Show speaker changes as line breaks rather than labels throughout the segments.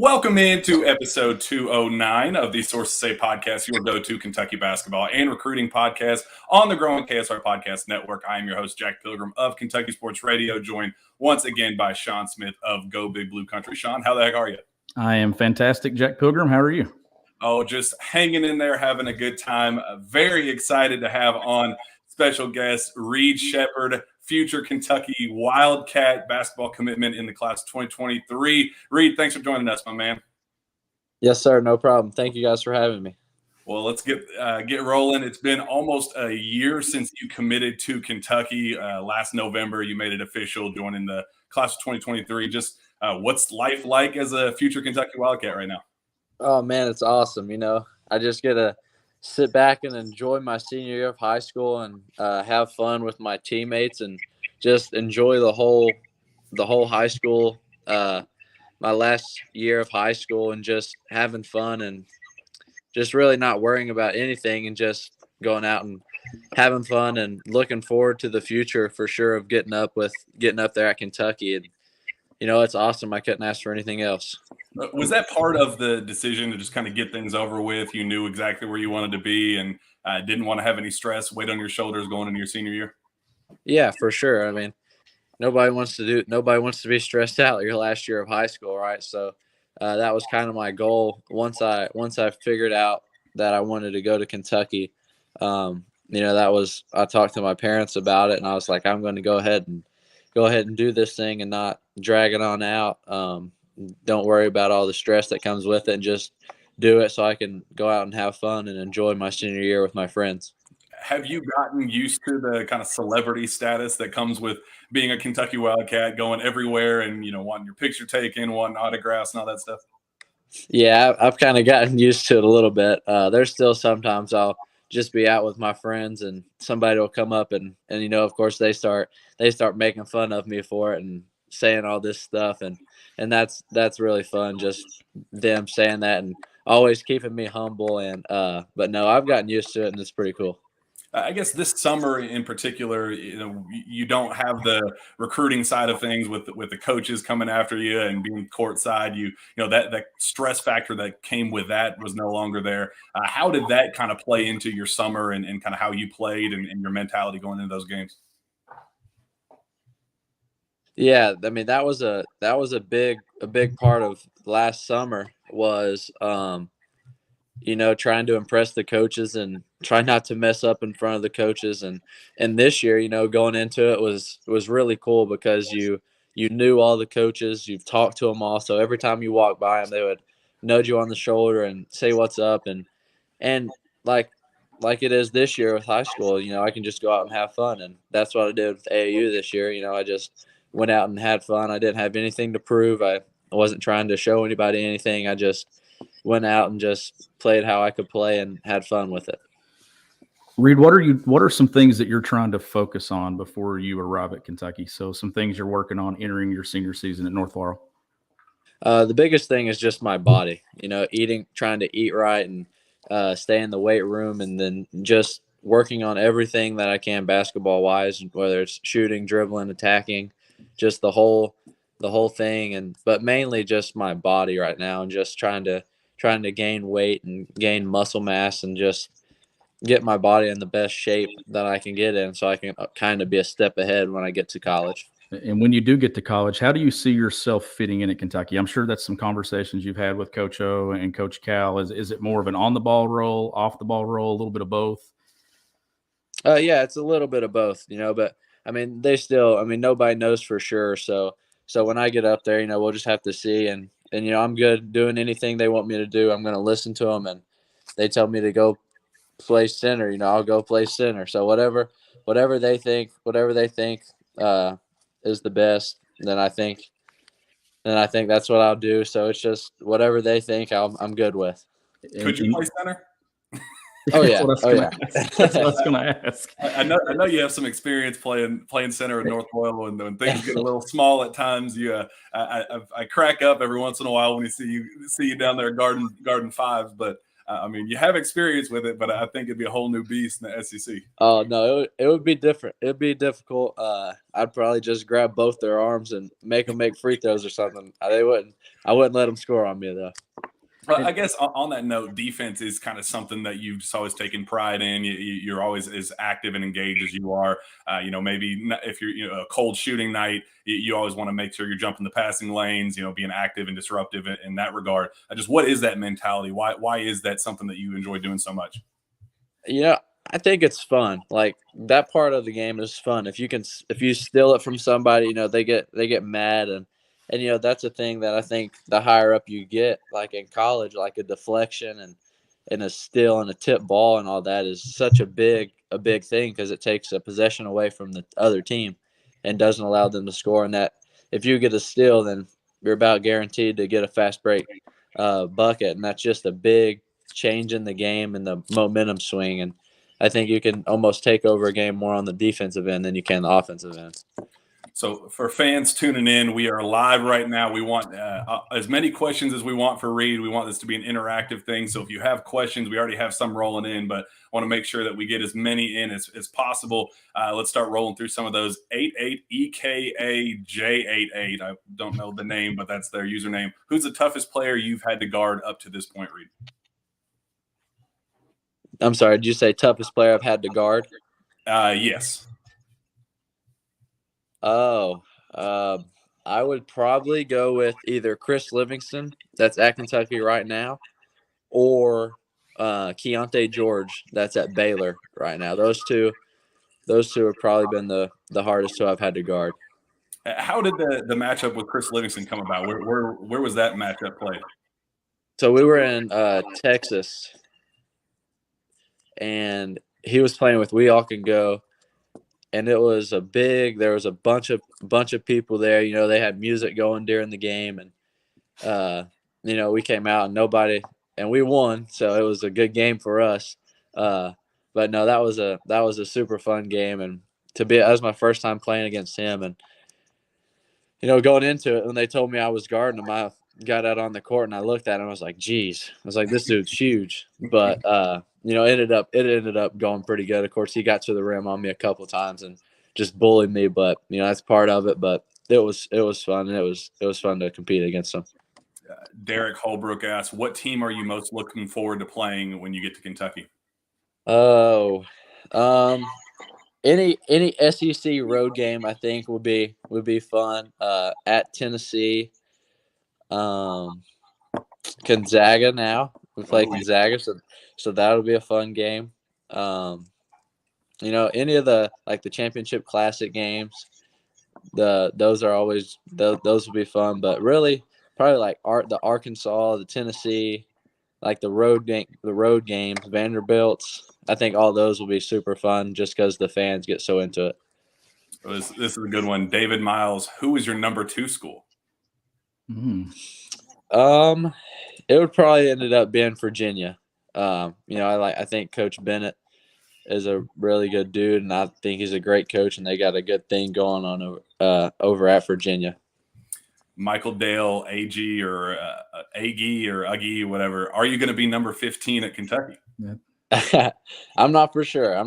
Welcome into episode 209 of the Sources Say podcast, your go-to Kentucky basketball and recruiting podcast on the growing KSR Podcast Network. I am your host, Jack Pilgrim of Kentucky Sports Radio, joined once again by Sean Smith of Go Big Blue Country. Sean, how the heck are you?
I am fantastic, Jack Pilgrim. How are you?
Oh, just hanging in there, having a good time. Very excited to have on special guest Reed Sheppard, future Kentucky Wildcat basketball commitment in the class of 2023. Reed, thanks for joining us, my man.
Yes, sir. No problem. Thank you guys for having me.
Well, let's get rolling. It's been almost a year since you committed to Kentucky. Last November, you made it official, joining the class of 2023. Just what's life like as a future Kentucky Wildcat right now?
Oh, man, it's awesome. I just get to sit back and enjoy my senior year of high school and have fun with my teammates and just enjoy the whole high school, my last year of high school, and just having fun and just really not worrying about anything and just going out and having fun and looking forward to the future for sure of getting up there at Kentucky. And, it's awesome. I couldn't ask for anything else.
Was that part of the decision to just kind of get things over with? You knew exactly where you wanted to be and didn't want to have any stress, weight on your shoulders going into your senior year?
Yeah, for sure. I mean, nobody wants to be stressed out your last year of high school, right? So that was kind of my goal. Once I figured out that I wanted to go to Kentucky, I talked to my parents about it, and I was like, I'm going to go ahead and do this thing and not drag it on out. Don't worry about all the stress that comes with it and just do it so I can go out and have fun and enjoy my senior year with my friends.
Have you gotten used to the kind of celebrity status that comes with being a Kentucky Wildcat, going everywhere and, wanting your picture taken, wanting autographs and all that stuff?
Yeah, I've kind of gotten used to it a little bit. There's still sometimes I'll just be out with my friends and somebody will come up and of course they start making fun of me for it and saying all this stuff and that's really fun, just them saying that and always keeping me humble and but no, I've gotten used to it and it's pretty cool.
I guess this summer in particular, you don't have the recruiting side of things with the coaches coming after you and being courtside. That stress factor that came with that was no longer there. How did that kind of play into your summer and kind of how you played and your mentality going into those games?
Yeah, I mean that was a big part of last summer was trying to impress the coaches and try not to mess up in front of the coaches. And this year, going into it was really cool because you knew all the coaches, you've talked to them all. So every time you walk by them, they would nudge you on the shoulder and say what's up. And like it is this year with high school, I can just go out and have fun. And that's what I did with AAU this year. I just went out and had fun. I didn't have anything to prove. I wasn't trying to show anybody anything. I just went out and just played how I could play and had fun with it.
Reed, what are some things that you're trying to focus on before you arrive at Kentucky? So some things you're working on entering your senior season at North Laurel.
The biggest thing is just my body, trying to eat right and stay in the weight room, and then just working on everything that I can basketball wise, whether it's shooting, dribbling, attacking, just the whole thing. But mainly just my body right now, and just trying to gain weight and gain muscle mass and just get my body in the best shape that I can get in so I can kind of be a step ahead when I get to college.
And when you do get to college, how do you see yourself fitting in at Kentucky? I'm sure that's some conversations you've had with Coach O and Coach Cal. Is it more of an on-the-ball role, off-the-ball role, a little bit of both?
Yeah, it's a little bit of both, but I mean, nobody knows for sure. So when I get up there, we'll just have to see. And I'm good doing anything they want me to do. I'm going to listen to them, and they tell me to go play center. I'll go play center. So whatever they think is the best, then I think that's what I'll do. So it's just whatever they think I'm good with.
Could you play center?
Oh yeah.
That's what I was going to ask.
I know you have some experience playing center at North Laurel, and when things get a little small at times, I crack up every once in a while when you see you down there guarding fives. But I mean, you have experience with it, but I think it'd be a whole new beast in the SEC.
Oh no, it would be different. It'd be difficult. I'd probably just grab both their arms and make them make free throws or something. I wouldn't let them score on me though.
Well, I guess on that note, defense is kind of something that you've just always taken pride in. You're always as active and engaged as you are. Maybe if you're a cold shooting night, you always want to make sure you're jumping the passing lanes. Being active and disruptive in that regard. Just what is that mentality? Why is that something that you enjoy doing so much?
I think it's fun. Like that part of the game is fun. If you steal it from somebody, they get mad and that's a thing that I think the higher up you get, like in college, like a deflection and a steal and a tip ball and all that is such a big thing because it takes a possession away from the other team and doesn't allow them to score. And that if you get a steal, then you're about guaranteed to get a fast break bucket, and that's just a big change in the game and the momentum swing. And I think you can almost take over a game more on the defensive end than you can the offensive end.
So for fans tuning in, we are live right now. We want as many questions as we want for Reed. We want this to be an interactive thing. So if you have questions, we already have some rolling in, but I want to make sure that we get as many in as possible. Let's start rolling through some of those. 88EKAJ88. I don't know the name, but that's their username. Who's the toughest player you've had to guard up to this point, Reed?
I'm sorry, did you say toughest player I've had to guard?
Yes.
Oh, I would probably go with either Chris Livingston, that's at Kentucky right now, or Keontae George, that's at Baylor right now. Those two have probably been the hardest two I've had to guard.
How did the matchup with Chris Livingston come about? Where was that matchup played?
So we were in Texas, and he was playing with We All Can Go. And it was there was a bunch of people there. They had music going during the game, and we came out and we won, so it was a good game for us. But no, that was a super fun game, and that was my first time playing against him. And going into it, when they told me I was guarding him, I got out on the court and I looked at him. I was like, "Geez," I was like, "This dude's huge." But it ended up going pretty good. Of course, he got to the rim on me a couple of times and just bullied me. But that's part of it. But it was fun, and it was fun to compete against him.
Derek Holbrook asks, "What team are you most looking forward to playing when you get to Kentucky?"
Oh, any SEC road game I think would be fun. At Tennessee, Gonzaga now. We play Gonzaga, so that'll be a fun game. Any of the championship classic games, those will be fun. But really, probably the Arkansas, the Tennessee, the road games, Vanderbilt's. I think all those will be super fun just because the fans get so into it.
This is a good one. David Miles, who is your number 2 school?
It would probably ended up being Virginia. I think Coach Bennett is a really good dude, and I think he's a great coach, and they got a good thing going on over at Virginia.
Michael Dale, AG or Aggie or Uggie, whatever. Are you going to be number 15 at Kentucky?
Yeah.
I'm not for sure.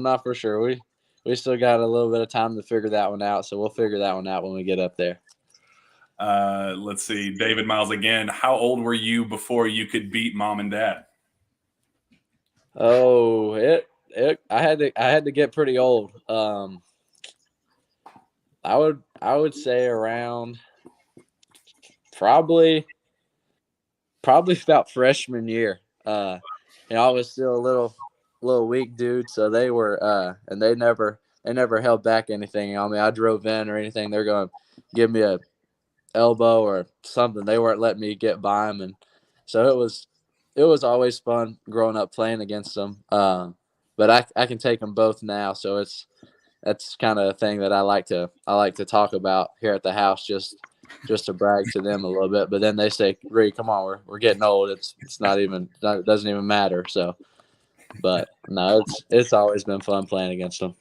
We still got a little bit of time to figure that one out, so we'll figure that one out when we get up there.
Let's see. David Miles again. How old were you before you could beat mom and dad?
Oh, I had to get pretty old. I would say around probably about freshman year. I was still a little weak dude, so they were and they never held back anything on me. I drove in or anything, they're going to give me a elbow or something. They weren't letting me get by them, and so it was always fun growing up playing against them. But I can take them both now, so that's kind of a thing that I like to talk about here at the house, just to brag to them a little bit. But then they say, "Reed, come on, we're getting old. It doesn't even matter." So, but no, it's always been fun playing against them.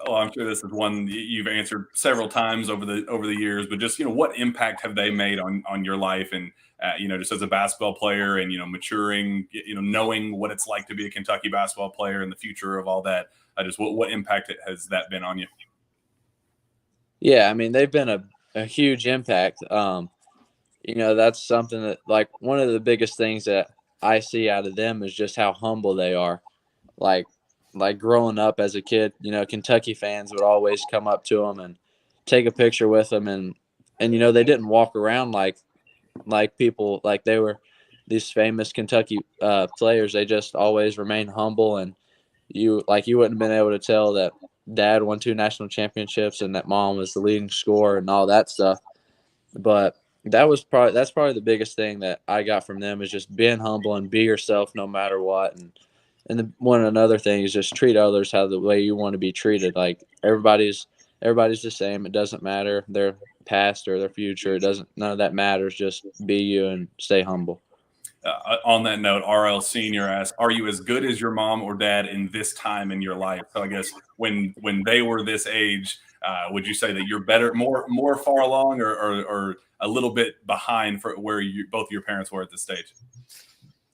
Well, I'm sure this is one you've answered several times over the years, but just what impact have they made on your life and just as a basketball player and maturing, knowing what it's like to be a Kentucky basketball player and the future of all that. Just what impact has that been on you?
Yeah, I mean they've been a huge impact. That's something that like one of the biggest things that I see out of them is just how humble they are. Like growing up as a kid, Kentucky fans would always come up to them and take a picture with them, and they didn't walk around like people like they were these famous Kentucky players. They just always remained humble, and you wouldn't have been able to tell that dad won 2 national championships and that mom was the leading scorer and all that stuff. But that's probably the biggest thing that I got from them is just being humble and be yourself no matter what. And one another thing is just treat others how the way you want to be treated. Like everybody's the same. It doesn't matter their past or their future. None of that matters. Just be you and stay humble.
On that note, RL Senior asks, "Are you as good as your mom or dad in this time in your life?" So I guess when they were this age, would you say that you're better, more far along, or a little bit behind for where both of your parents were at this stage?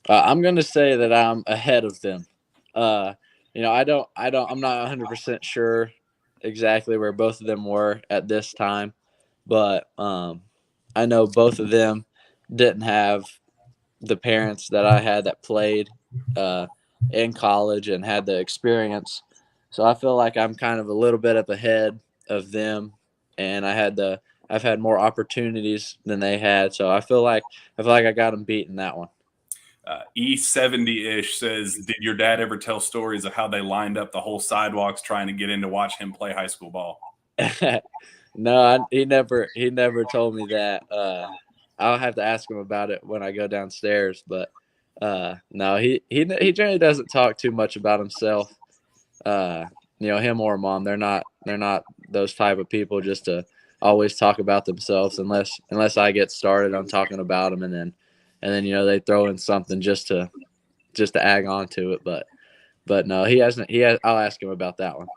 I'm going to say that I'm ahead of them. I'm not 100% sure exactly where both of them were at this time, but I know both of them didn't have the parents that I had that played in college and had the experience. So I feel like I'm kind of a little bit up ahead of them, and I've had more opportunities than they had. So I feel like I got them beat in that one.
E70-ish says, "Did your dad ever tell stories of how they lined up the whole sidewalks trying to get in to watch him play high school ball?"
No, he never told me that. I'll have to ask him about it when I go downstairs. But no, he generally doesn't talk too much about himself. Him or mom, they're not those type of people just to always talk about themselves unless I get started on talking about them, and then they throw in something just to ag on to it. But no, he hasn't. I'll ask him about that one.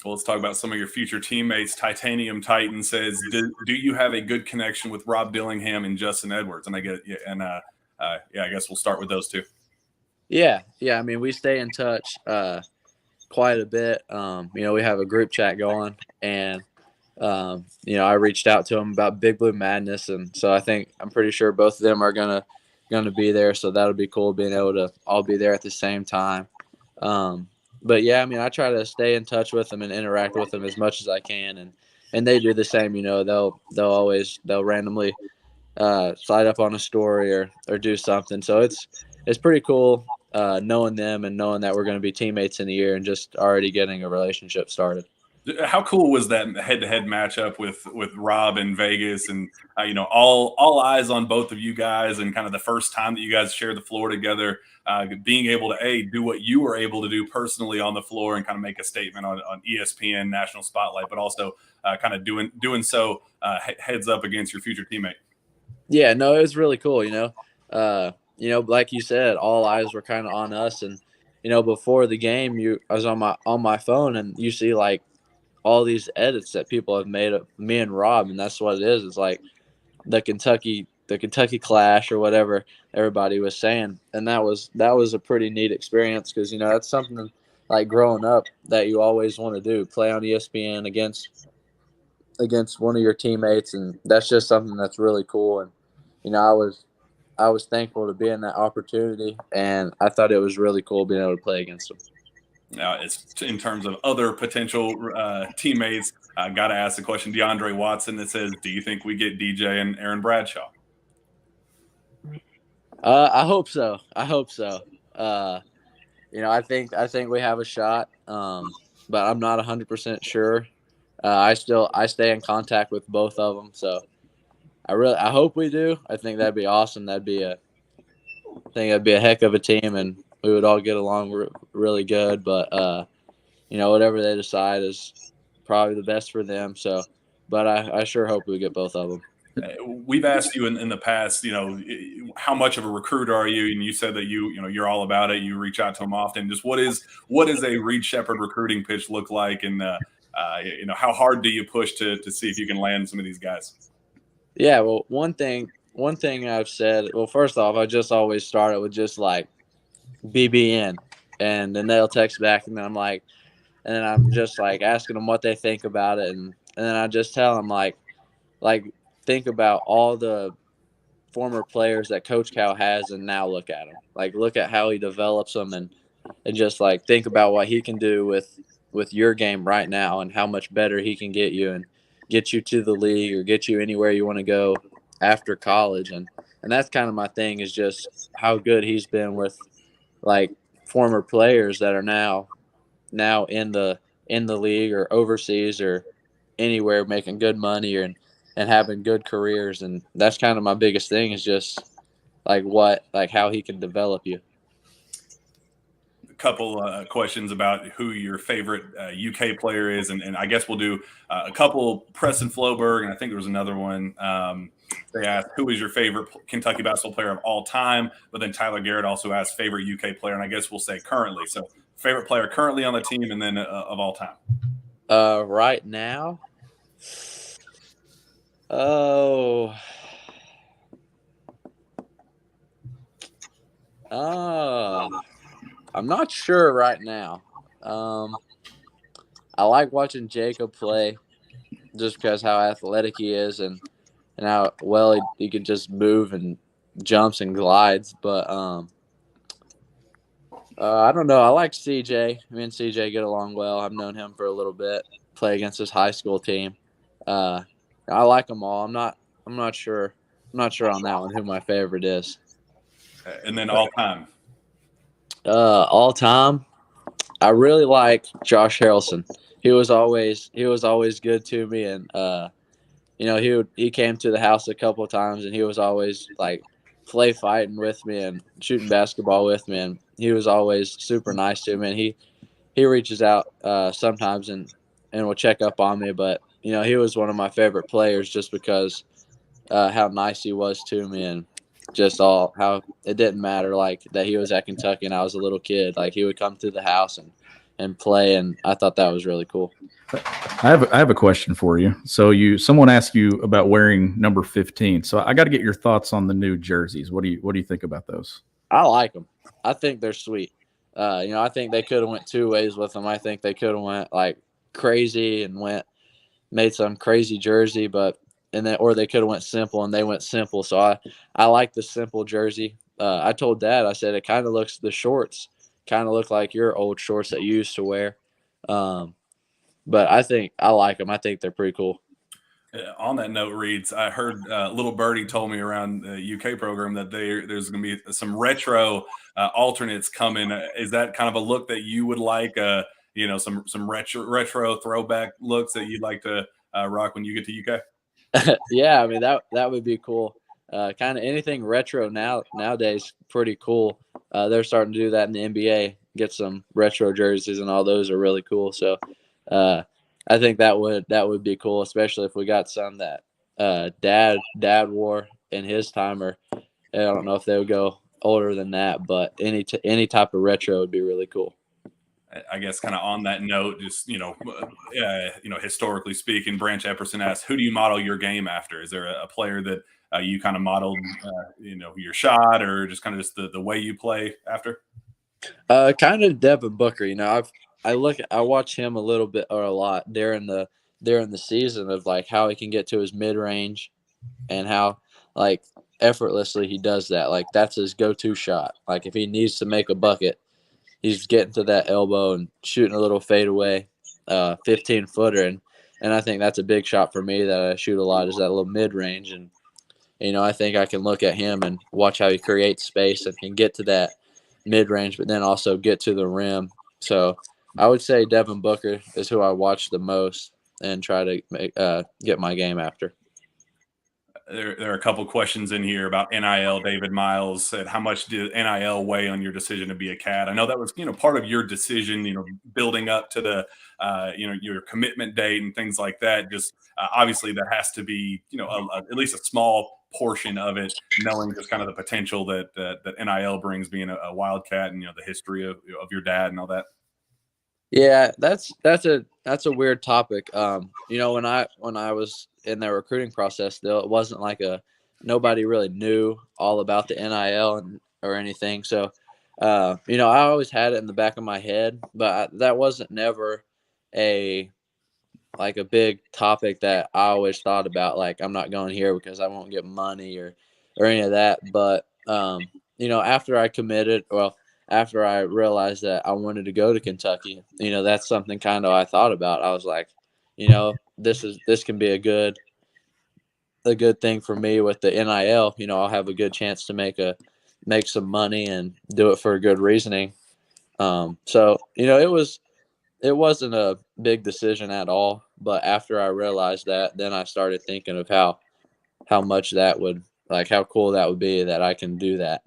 Well, let's talk about some of your future teammates. Titanium Titan says, "Do you have a good connection with Rob Dillingham and Justin Edwards?" And I guess we'll start with those two.
Yeah. I mean, we stay in touch quite a bit. We have a group chat going, and I reached out to him about Big Blue Madness, and so I'm pretty sure both of them are gonna be there. So that'll be cool being able to all be there at the same time. But yeah, I mean, I try to stay in touch with them and interact with them as much as I can, and they do the same. They'll randomly slide up on a story or do something. So it's pretty cool knowing them and knowing that we're going to be teammates in the year and just already getting a relationship started.
How cool was that head-to-head matchup with Rob in Vegas, and all eyes on both of you guys, and kind of the first time that you guys shared the floor together, being able to do what you were able to do personally on the floor and kind of make a statement on ESPN National Spotlight, but also kind of doing so heads up against your future teammate.
Yeah, no, it was really cool. Like you said, all eyes were kind of on us, and before the game, I was on my phone, and you see like all these edits that people have made of me and Rob, and that's what it is. It's like the Kentucky Clash or whatever everybody was saying, and that was a pretty neat experience because that's something like growing up that you always want to do, play on ESPN against one of your teammates, and that's just something that's really cool. And I was thankful to be in that opportunity, and I thought it was really cool being able to play against them.
It's in terms of other potential teammates. Got to ask the question, DeAndre Watson, that says, "Do you think we get DJ and Aaron Bradshaw?"
I hope so. I think we have a shot, but I'm not 100% sure. I stay in contact with both of them, so I hope we do. I think that'd be awesome. I think that'd be a heck of a team, and we would all get along really good. But whatever they decide is probably the best for them. So, but I sure hope we get both of them.
We've asked you in the past, how much of a recruiter are you? And you said that you're all about it. You reach out to them often. Just what is a Reed Sheppard recruiting pitch look like? And how hard do you push to see if you can land some of these guys?
Yeah, well, one thing I've said, well, first off, I just always start it with just like BBN, and then they'll text back, and then I'm just like asking them what they think about it, and then I just tell them like think about all the former players that Coach Cal has, and now look at him, like look at how he develops them, and just like think about what he can do with your game right now, and how much better he can get you and get you to the league or get you anywhere you want to go after college, and that's kind of my thing, is just how good he's been with like former players that are now in the league or overseas or anywhere making good money and having good careers, and that's kind of my biggest thing, is just like how he can develop you.
A couple questions about who your favorite UK player is, and I guess we'll do a couple. Preston Floberg, and I think there was another one. They asked, who is your favorite Kentucky basketball player of all time? But then Tyler Garrett also asked favorite UK player, and I guess we'll say currently. So favorite player currently on the team, and then of all time.
Right now, I'm not sure right now. I like watching Jacob play just because how athletic he is and how well he can just move and jumps and glides. But I don't know. I like CJ. Me and CJ get along well. I've known him for a little bit. Play against his high school team. I like them all. I'm not sure. I'm not sure on that one who my favorite is.
And then all time.
All time, I really like Josh Harrelson. He was always good to me, and he came to the house a couple of times, and he was always like play fighting with me and shooting basketball with me, and he was always super nice to me. And he reaches out sometimes and will check up on me, but he was one of my favorite players just because how nice he was to me, and just all how it didn't matter like that he was at Kentucky and I was a little kid. Like he would come through the house and play, and I thought that was really cool.
I have a question for you. So someone asked you about wearing number 15. So I got to get your thoughts on the new jerseys. What do you think about those?
I like them. I think they're sweet. I think they could have went two ways with them. I think they could have went like crazy and made some crazy jersey, or they could have went simple, and they went simple. So I like the simple jersey. I told Dad, I said, the shorts kind of look like your old shorts that you used to wear. But I think I like them. I think they're pretty cool.
On that note, Reeds, I heard little Birdie told me around the UK program that there's going to be some retro alternates coming. Is that kind of a look that you would like? Some retro throwback looks that you'd like to rock when you get to UK?
Yeah, I mean that would be cool. Kind of anything retro nowadays, pretty cool. They're starting to do that in the NBA. Get some retro jerseys, and all those are really cool. So, I think that would be cool, especially if we got some that Dad wore in his time, or I don't know if they would go older than that, but any type of retro would be really cool.
I guess kind of on that note, just historically speaking, Branch Epperson asked, "Who do you model your game after? Is there a player that you kind of modeled, your shot, or just kind of just the way you play after?"
Kind of Devin Booker. I watch him a little bit or a lot during the season of like how he can get to his mid range, and how like effortlessly he does that. Like that's his go-to shot. Like if he needs to make a bucket, he's getting to that elbow and shooting a little fadeaway 15-footer. And I think that's a big shot for me that I shoot a lot, is that little mid-range. And, I think I can look at him and watch how he creates space and can get to that mid-range, but then also get to the rim. So I would say Devin Booker is who I watch the most and try to get my game after.
There are a couple questions in here about NIL. David Miles said, "How much did NIL weigh on your decision to be a Cat?" I know that was, part of your decision, building up to the, your commitment date and things like that. Just obviously that has to be, at least a small portion of it, knowing just kind of the potential that NIL brings, being a Wildcat, and the history of your dad and all that.
Yeah, that's a weird topic. You know, when I was in the recruiting process, still, it wasn't like nobody really knew all about the NIL or anything. So, you know, I always had it in the back of my head, but that wasn't never a like a big topic that I always thought about. Like, I'm not going here because I won't get money or any of that. But you know, after I committed, well, after I realized that I wanted to go to Kentucky, you know, that's something kind of I thought about. I was like, you know, this can be a good thing for me with the NIL. You know, I'll have a good chance to make some money and do it for a good reasoning. So you know, it wasn't a big decision at all. But after I realized that, then I started thinking of how much that would like how cool that would be that I can do that.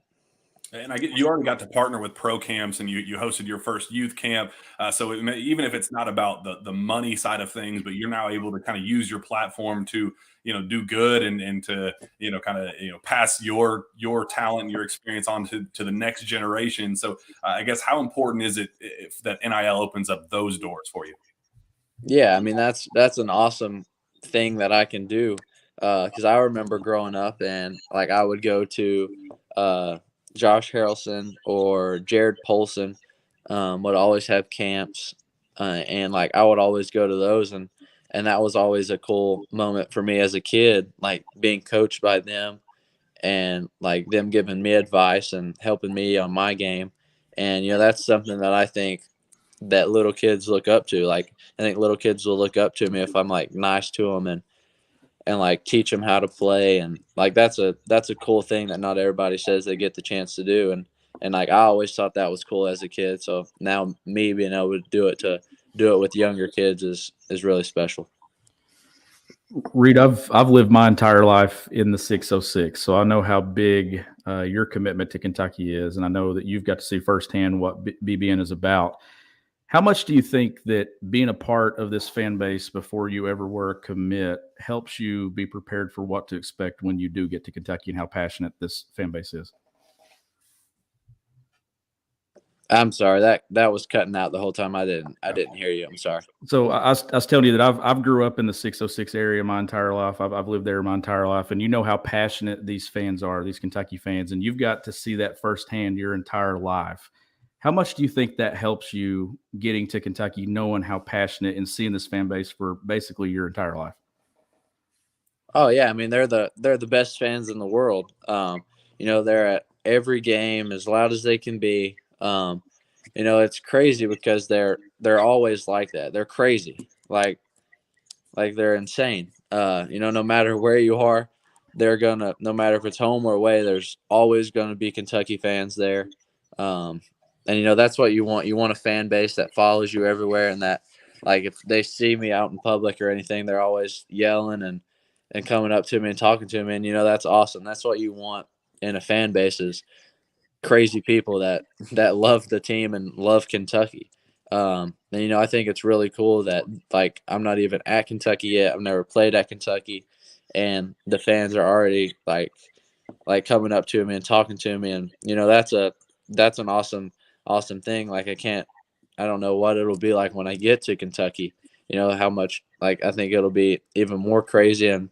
And you already got to partner with pro camps, and you hosted your first youth camp. So even if it's not about the money side of things, but you're now able to kind of use your platform to do good and to kind of pass your talent, your experience on to the next generation. So I guess how important is it if that NIL opens up those doors for you?
Yeah, I mean that's an awesome thing that I can do. Because I remember growing up and like I would go to uh, Josh Harrelson or Jared Polson would always have camps, and like I would always go to those and that was always a cool moment for me as a kid, like being coached by them and like them giving me advice and helping me on my game. And you know that's something that I think that little kids look up to. Like I think little kids will look up to me if I'm like nice to them and like teach them how to play. And like that's a cool thing that not everybody says they get the chance to do. And like I always thought that was cool as a kid. So now me being able to do it with younger kids is really special.
Reed, I've lived my entire life in the 606, so I know how big your commitment to Kentucky is, and I know that you've got to see firsthand what BBN is about. How much do you think that being a part of this fan base before you ever were a commit helps you be prepared for what to expect when you do get to Kentucky and how passionate this fan base is?
I'm sorry that was cutting out the whole time. I didn't hear you. I'm sorry.
So I was telling you that I've grew up in the 606 area my entire life. I've lived there my entire life, and you know how passionate these fans are, these Kentucky fans, and you've got to see that firsthand your entire life. How much do you think that helps you getting to Kentucky, knowing how passionate and seeing this fan base for basically your entire life?
Oh yeah, I mean they're the best fans in the world. You know they're at every game as loud as they can be. You know it's crazy because they're always like that. They're crazy, like they're insane. You know no matter where you are, they're gonna no matter if it's home or away. There's always gonna be Kentucky fans there. Um, and you know that's what you want. You want a fan base that follows you everywhere, and that like if they see me out in public or anything, they're always yelling and coming up to me and talking to me. And you know that's awesome. That's what you want in a fan base is crazy people that love the team and love Kentucky. And you know I think it's really cool that like I'm not even at Kentucky yet. I've never played at Kentucky, and the fans are already like coming up to me and talking to me. And you know that's an awesome thing. Like I don't know what it'll be like when I get to Kentucky. You know how much like I think it'll be even more crazy and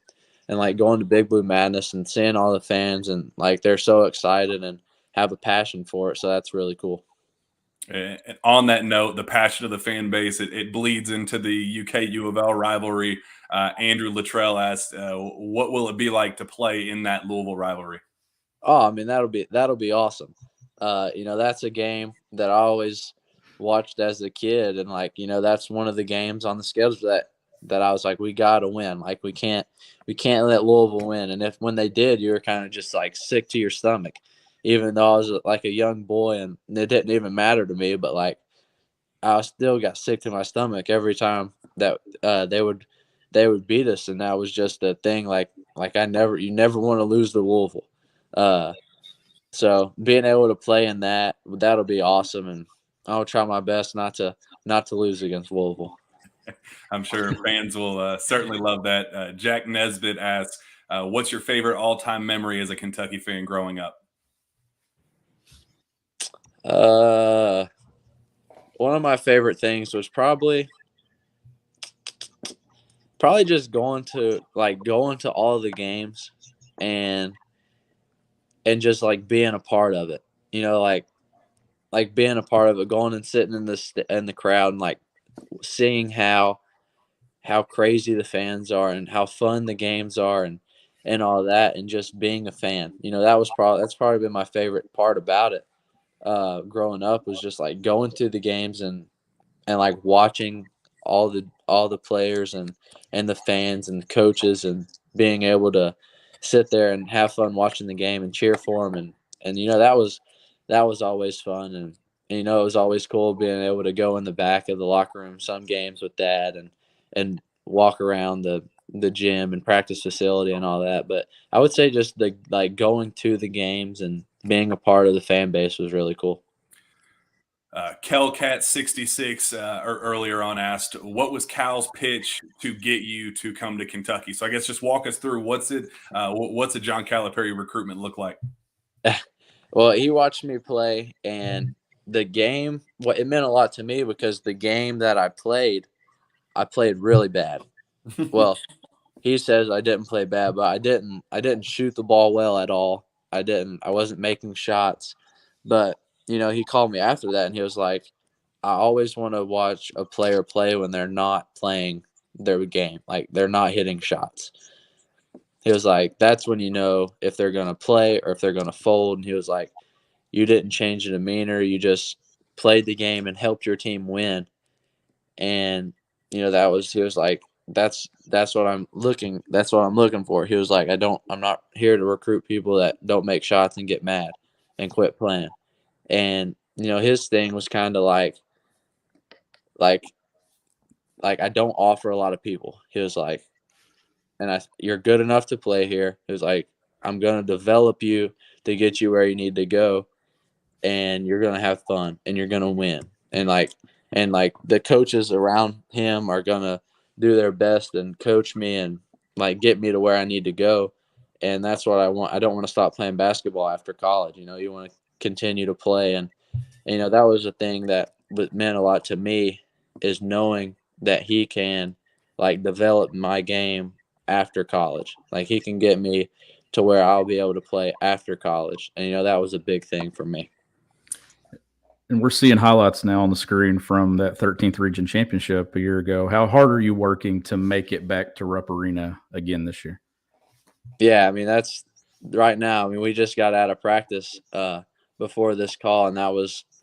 like going to Big Blue Madness and seeing all the fans and like they're so excited and have a passion for it. So that's really cool.
And on that note, the passion of the fan base, it bleeds into the UK U of L rivalry. Andrew Luttrell asked, what will it be like to play in that Louisville rivalry?
Oh, I mean that'll be awesome. You know that's a game that I always watched as a kid, and like you know that's one of the games on the schedule that I was like we gotta win. Like we can't let Louisville win. And if when they did, you were kind of just like sick to your stomach, even though I was like a young boy and it didn't even matter to me. But like I still got sick to my stomach every time that they would beat us, and that was just a thing. Like you never want to lose to Louisville. Uh, so being able to play in that'll be awesome, and I'll try my best not to lose against Louisville.
I'm sure fans will certainly love that. Jack Nesbitt asks, what's your favorite all-time memory as a Kentucky fan growing up?
Uh, one of my favorite things was probably just going to all the games and just like being a part of it. You know, like being a part of it, going and sitting in the crowd and like seeing how crazy the fans are and how fun the games are and all that, and just being a fan. You know, that's probably been my favorite part about it. Growing up was just like going to the games and like watching all the players and the fans and the coaches, and being able to sit there and have fun watching the game and cheer for them, and you know, that was always fun. And you know, it was always cool being able to go in the back of the locker room some games with dad and walk around the gym and practice facility and all that. But I would say just the like going to the games and being a part of the fan base was really cool.
Kelcat 66 earlier on asked, what was Cal's pitch to get you to come to Kentucky? So I guess just walk us through what's a John Calipari recruitment look like?
Well, he watched me play, and the game, it meant a lot to me because the game that I played really bad. Well, he says I didn't play bad, but I didn't shoot the ball well at all. I wasn't making shots. But, you know, he called me after that and he was like, I always want to watch a player play when they're not playing their game, like they're not hitting shots. He was like, that's when you know if they're going to play or if they're going to fold. And he was like, you didn't change the demeanor. You just played the game and helped your team win. And, you know, he was like, that's what I'm looking for. He was like, I'm not here to recruit people that don't make shots and get mad and quit playing. And, you know, his thing was kind of like I don't offer a lot of people. He was like, you're good enough to play here. He was like, I'm going to develop you to get you where you need to go, and you're going to have fun and you're going to win. And the coaches around him are going to do their best and coach me and like get me to where I need to go. And that's what I want. I don't want to stop playing basketball after college. You know, you want to continue to play. And you know, that was a thing that meant a lot to me, is knowing that he can like develop my game after college. Like he can get me to where I'll be able to play after college. And, you know, that was a big thing for me.
And we're seeing highlights now on the screen from that 13th region championship a year ago. How hard are you working to make it back to Rupp Arena again this year?
Yeah, I mean, that's right now. I mean, we just got out of practice before this call, and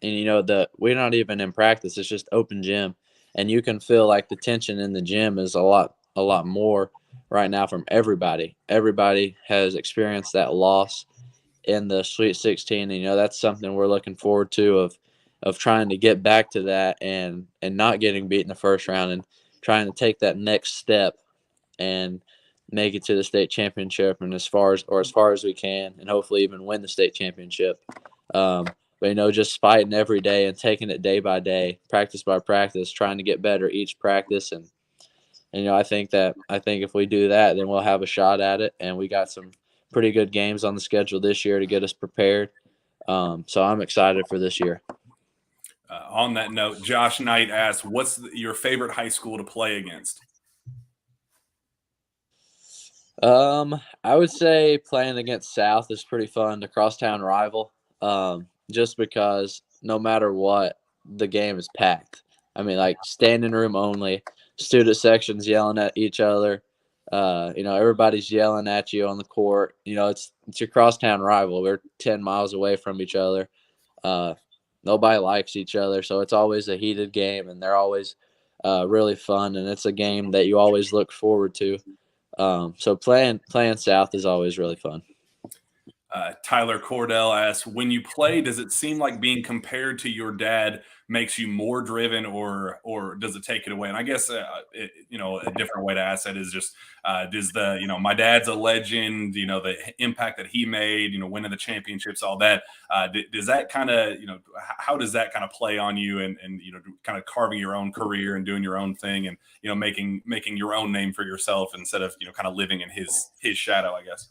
you know, we're not even in practice. It's just open gym, and you can feel like the tension in the gym is a lot more right now from everybody. Everybody has experienced that loss in the Sweet 16, and you know, that's something we're looking forward to, of trying to get back to that and not getting beat in the first round, and trying to take that next step and make it to the state championship, and as far as we can, and hopefully even win the state championship. But, you know, just fighting every day and taking it day by day, practice by practice, trying to get better each practice. And you know, I think if we do that, then we'll have a shot at it. And we got some pretty good games on the schedule this year to get us prepared. So I'm excited for this year.
On that note, Josh Knight asks, what's your favorite high school to play against?
I would say playing against South is pretty fun, the crosstown rival. Just because no matter what, the game is packed. I mean, like standing room only, student sections yelling at each other. You know, everybody's yelling at you on the court. You know, it's your crosstown rival. We're 10 miles away from each other. Nobody likes each other, so it's always a heated game, and they're always really fun, and it's a game that you always look forward to. So playing South is always really fun.
Tyler Cordell asks, when you play, does it seem like being compared to your dad makes you more driven, or does it take it away? And I guess, you know, a different way to ask that is just, you know, my dad's a legend, you know, the impact that he made, you know, winning the championships, all that, does that kind of, you know, how does that kind of play on you, and, you know, kind of carving your own career and doing your own thing, and, you know, making your own name for yourself instead of, you know, kind of living in his shadow, I guess.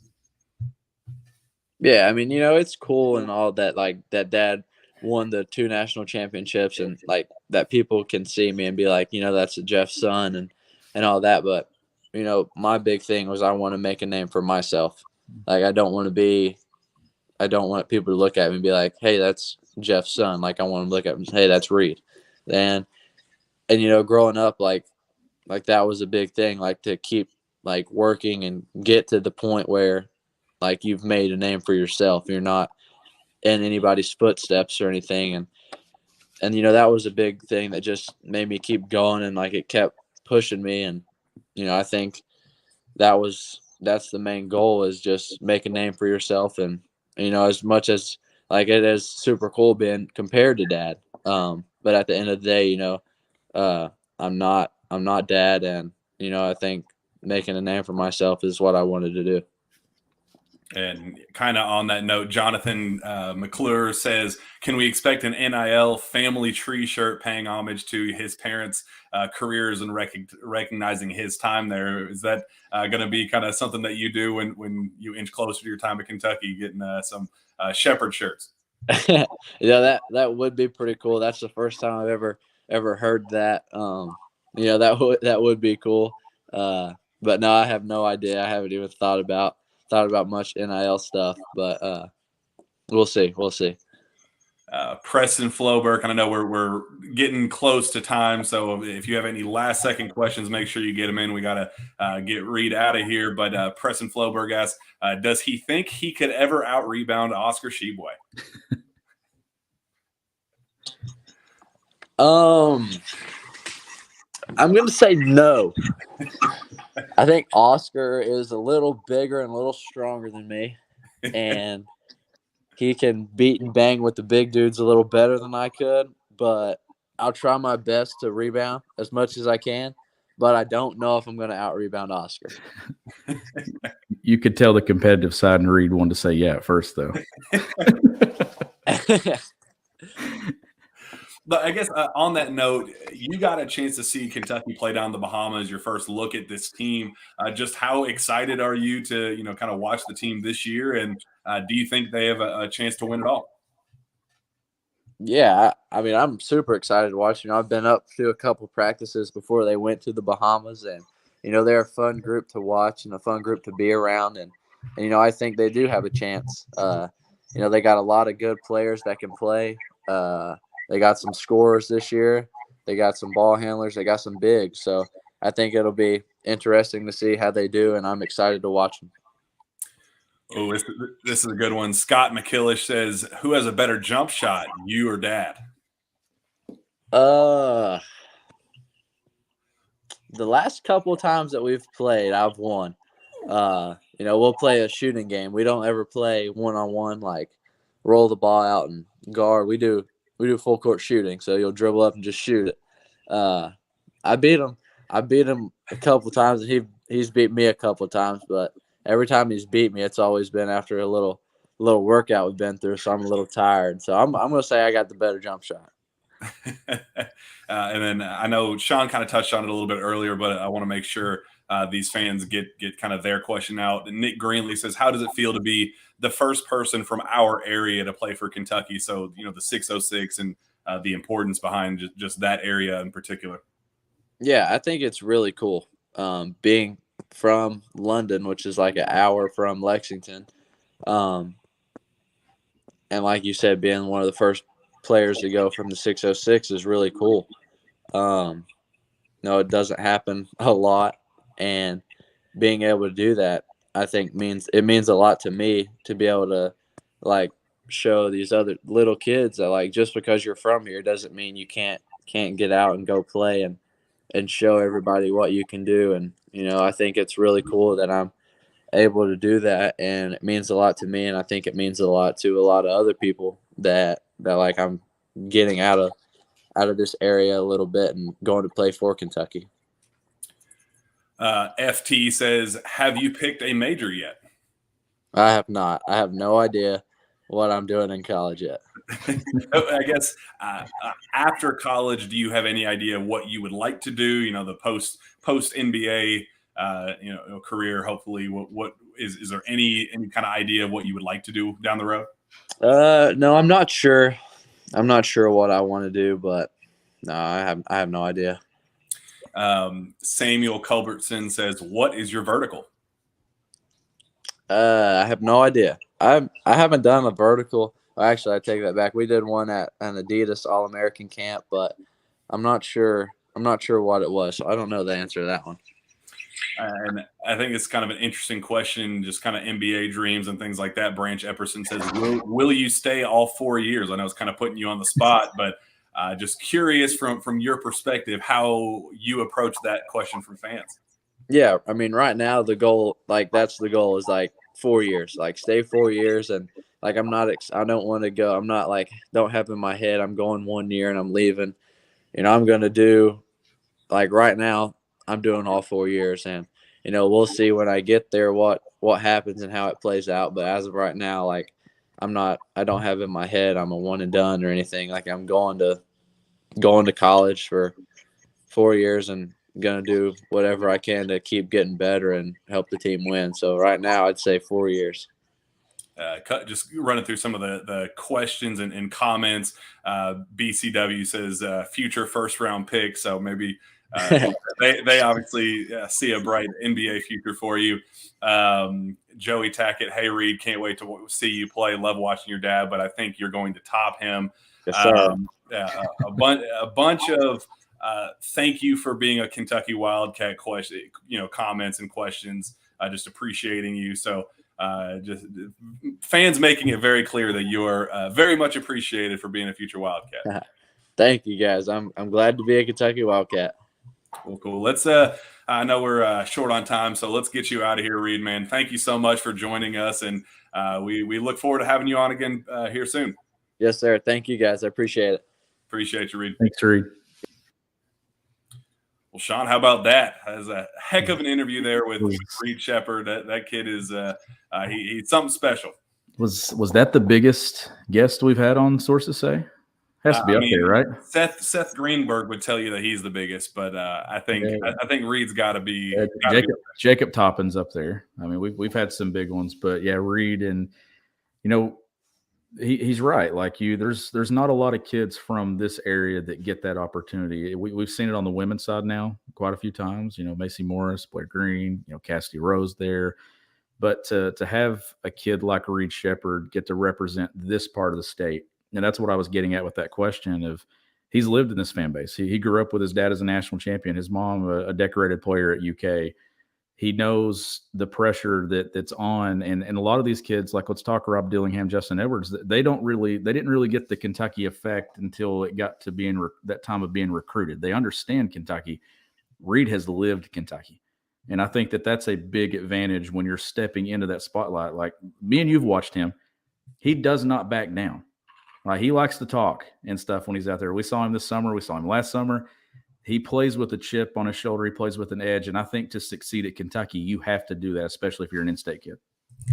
Yeah, I mean, you know, it's cool and all that, like that dad won the 2 national championships, and like that people can see me and be like, that's Jeff's son and all that. But, my big thing was I want to make a name for myself. Like, I don't want people to look at me and be like, hey, that's Jeff's son. Like, I want them to look at me and say, hey, that's Reed. And growing up, like that was a big thing, like to keep like working and get to the point where like you've made a name for yourself. You're not in anybody's footsteps or anything. And that was a big thing that just made me keep going, and like it kept pushing me. And, I think that's the main goal, is just make a name for yourself. And, as much as like it is super cool being compared to Dad. But at the end of the day, I'm not Dad. And, I think making a name for myself is what I wanted to do.
And kind of on that note, Jonathan McClure says, can we expect an NIL family tree shirt paying homage to his parents' careers and recognizing his time there? Is that going to be kind of something that you do when you inch closer to your time at Kentucky, getting some Sheppard shirts?
Yeah, that would be pretty cool. That's the first time I've ever heard that. That would be cool. But no, I have no idea. I haven't even thought about much NIL stuff, but we'll see.
Preston Floberg, I know we're getting close to time, so if you have any last second questions, make sure you get them in. We got to get Reed out of here, but Preston Floberg asks, does he think he could ever out-rebound Oscar Sheboy?
I'm going to say no. I think Oscar is a little bigger and a little stronger than me, and he can beat and bang with the big dudes a little better than I could, but I'll try my best to rebound as much as I can, but I don't know if I'm going to out-rebound Oscar.
You could tell the competitive side, and Reed wanted to say yeah at first, though.
But I guess on that note, you got a chance to see Kentucky play down the Bahamas, your first look at this team. Just how excited are you to, kind of watch the team this year? And do you think they have a chance to win it all?
Yeah, I mean, I'm super excited to watch. I've been up to a couple practices before they went to the Bahamas, and, they're a fun group to watch and a fun group to be around. And I think they do have a chance. They got a lot of good players that can play. They got some scorers this year. They got some ball handlers. They got some bigs. So I think it'll be interesting to see how they do, and I'm excited to watch them.
Oh, this is a good one. Scott McKillish says, who has a better jump shot, you or Dad?
The last couple of times that we've played, I've won. We'll play a shooting game. We don't ever play one-on-one, like roll the ball out and guard. We do full court shooting, so you'll dribble up and just shoot it. I beat him a couple of times, and he's beat me a couple of times, but every time he's beat me, it's always been after a little workout we've been through, so I'm a little tired. So I'm going to say I got the better jump shot.
And then I know Sean kind of touched on it a little bit earlier, but I want to make sure these fans get kind of their question out. And Nick Greenlee says, how does it feel to be the first person from our area to play for Kentucky? So, the 606 and the importance behind just that area in particular.
Yeah, I think it's really cool. Being from London, which is like an hour from Lexington. And like you said, being one of the first players to go from the 606 is really cool. It doesn't happen a lot, and being able to do that, I think means a lot to me, to be able to like show these other little kids that like just because you're from here doesn't mean you can't get out and go play and show everybody what you can do. And I think it's really cool that I'm able to do that, and it means a lot to me, and I think it means a lot to a lot of other people that like I'm getting out of this area a little bit and going to play for Kentucky.
FT says, have you picked a major yet?
I have not. I have no idea what I'm doing in college yet.
I guess after college, do you have any idea what you would like to do? The post NBA, career. Hopefully, what is there any kind of idea of what you would like to do down the road?
No, I'm not sure. I'm not sure what I want to do, but no, I have no idea.
Samuel Culbertson says, "What is your vertical?"
I have no idea. I haven't done a vertical. Actually, I take that back. We did one at an Adidas All-American camp, but I'm not sure. I'm not sure what it was, so I don't know the answer to that one.
And I think it's kind of an interesting question, just kind of NBA dreams and things like that. Branch Epperson says, will you stay all 4 years? I know it's kind of putting you on the spot, but just curious from your perspective, how you approach that question from fans.
Yeah, I mean, right now the goal, that's the goal, is 4 years, stay 4 years, and I don't want to go. I'm not don't have in my head I'm going 1 year and I'm leaving. I'm going to do right now. I'm doing all 4 years, and we'll see when I get there what happens and how it plays out. But as of right now, I don't have in my head I'm a one and done or anything. I'm going to college for 4 years and gonna do whatever I can to keep getting better and help the team win. So right now, I'd say 4 years.
Just running through some of the questions and comments. BCW says future first round pick, so maybe they obviously see a bright NBA future for you. Joey Tackett, hey Reed, can't wait to see you play. Love watching your dad, but I think you're going to top him.
Yes, sir.
A bunch of thank you for being a Kentucky Wildcat comments and questions. Just appreciating you. So just fans making it very clear that you are very much appreciated for being a future Wildcat.
Thank you, guys. I'm glad to be a Kentucky Wildcat.
Cool. Let's I know we're short on time, so let's get you out of here, Reed, man. Thank you so much for joining us, and we look forward to having you on again here soon.
Yes, sir. Thank you, guys. I appreciate it.
Appreciate you, Reed.
Thanks, Reed.
Well, Sean, how about that? That was a heck of an interview there with Reed Sheppard. That kid is he's something special.
Was that the biggest guest we've had on Sources Say? Has to be up there, right?
Seth Greenberg would tell you that he's the biggest, but I think Reed's got to be
Jacob Toppin's up there. I mean, we've had some big ones, but yeah, Reed, and he's right. Like you, there's not a lot of kids from this area that get that opportunity. We've seen it on the women's side now quite a few times. Macy Morris, Blair Green, Cassidy Rose there. But to have a kid like Reed Sheppard get to represent this part of the state, and that's what I was getting at with that question of he's lived in this fan base. He grew up with his dad as a national champion, his mom a decorated player at UK. He knows the pressure that's on, and a lot of these kids, like let's talk Rob Dillingham, Justin Edwards, they didn't really get the Kentucky effect until it got to being that time of being recruited. They understand Kentucky. Reed has lived Kentucky, and I think that's a big advantage when you're stepping into that spotlight. Like me and you've watched him, he does not back down. He likes to talk and stuff when he's out there. We saw him this summer. We saw him last summer. He plays with a chip on his shoulder. He plays with an edge. And I think to succeed at Kentucky, you have to do that, especially if you're an in-state kid.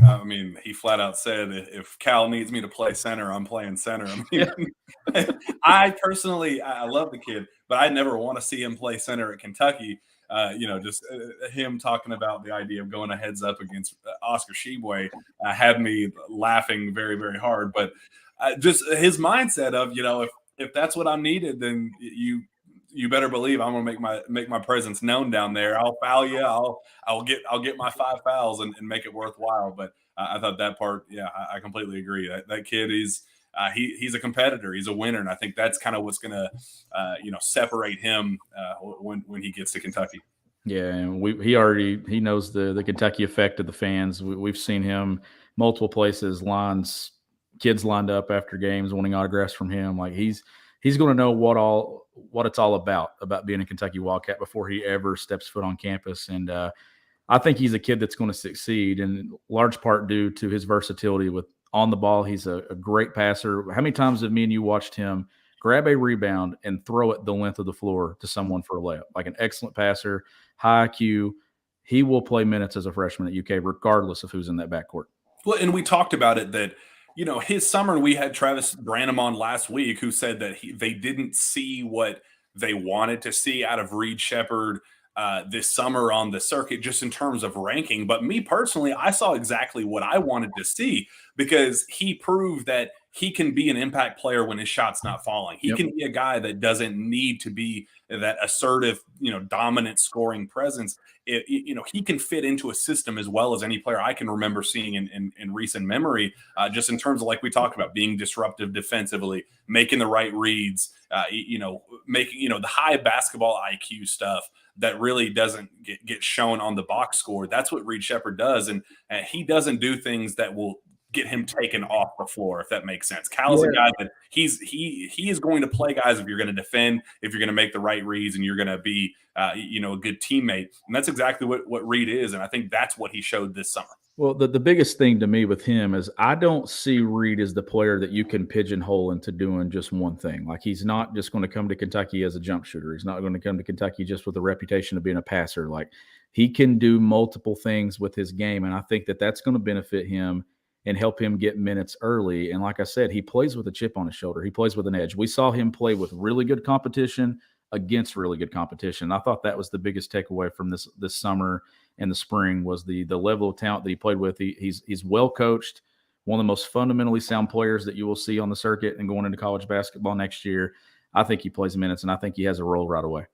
I mean, he flat out said, if Cal needs me to play center, I'm playing center. I mean, I personally, I love the kid, but I never want to see him play center at Kentucky. Just him talking about the idea of going a heads up against Oscar Sheboy had me laughing very, very hard. But just his mindset of, if that's what I'm needed, then you better believe I'm gonna make my presence known down there. I'll foul you. I'll get my 5 fouls and make it worthwhile. But I thought that part, yeah, I completely agree. That kid is he's a competitor. He's a winner, and I think that's kind of what's gonna separate him when he gets to Kentucky.
Yeah, and he knows the Kentucky effect of the fans. We've seen him multiple places, kids lined up after games wanting autographs from him. Like he's going to know what it's all about being a Kentucky Wildcat before he ever steps foot on campus. And I think he's a kid that's going to succeed, in large part due to his versatility with on the ball. He's a great passer. How many times have me and you watched him grab a rebound and throw it the length of the floor to someone for a layup? Like an excellent passer, high IQ. He will play minutes as a freshman at UK regardless of who's in that backcourt.
Well, and we talked about it that his summer, we had Travis Branham on last week who said that they didn't see what they wanted to see out of Reed Sheppard this summer on the circuit, just in terms of ranking. But me personally, I saw exactly what I wanted to see, because he proved that he can be an impact player when his shot's not falling. He can be a guy that doesn't need to be that assertive, dominant scoring presence. He can fit into a system as well as any player I can remember seeing in recent memory, just in terms of, like we talked about, being disruptive defensively, making the right reads, making, the high basketball IQ stuff that really doesn't get shown on the box score. That's what Reed Sheppard does. And he doesn't do things that will get him taken off the floor, if that makes sense. Cal's a guy that he is going to play guys if you're going to defend, if you're going to make the right reads, and you're going to be a good teammate. And that's exactly what Reed is. And I think that's what he showed this summer. Well,
the biggest thing to me with him is I don't see Reed as the player that you can pigeonhole into doing just one thing. Like, he's not just going to come to Kentucky as a jump shooter. He's not going to come to Kentucky just with a reputation of being a passer. Like, he can do multiple things with his game, and I think that that's going to benefit him and help him get minutes early. And like I said, he plays with a chip on his shoulder. He plays with an edge. We saw him play with really good competition against really good competition. I thought that was the biggest takeaway from this summer and the spring, was the level of talent that he played with. He's well coached, one of the most fundamentally sound players that you will see on the circuit and going into college basketball next year. I think he plays minutes, and I think he has a role right away.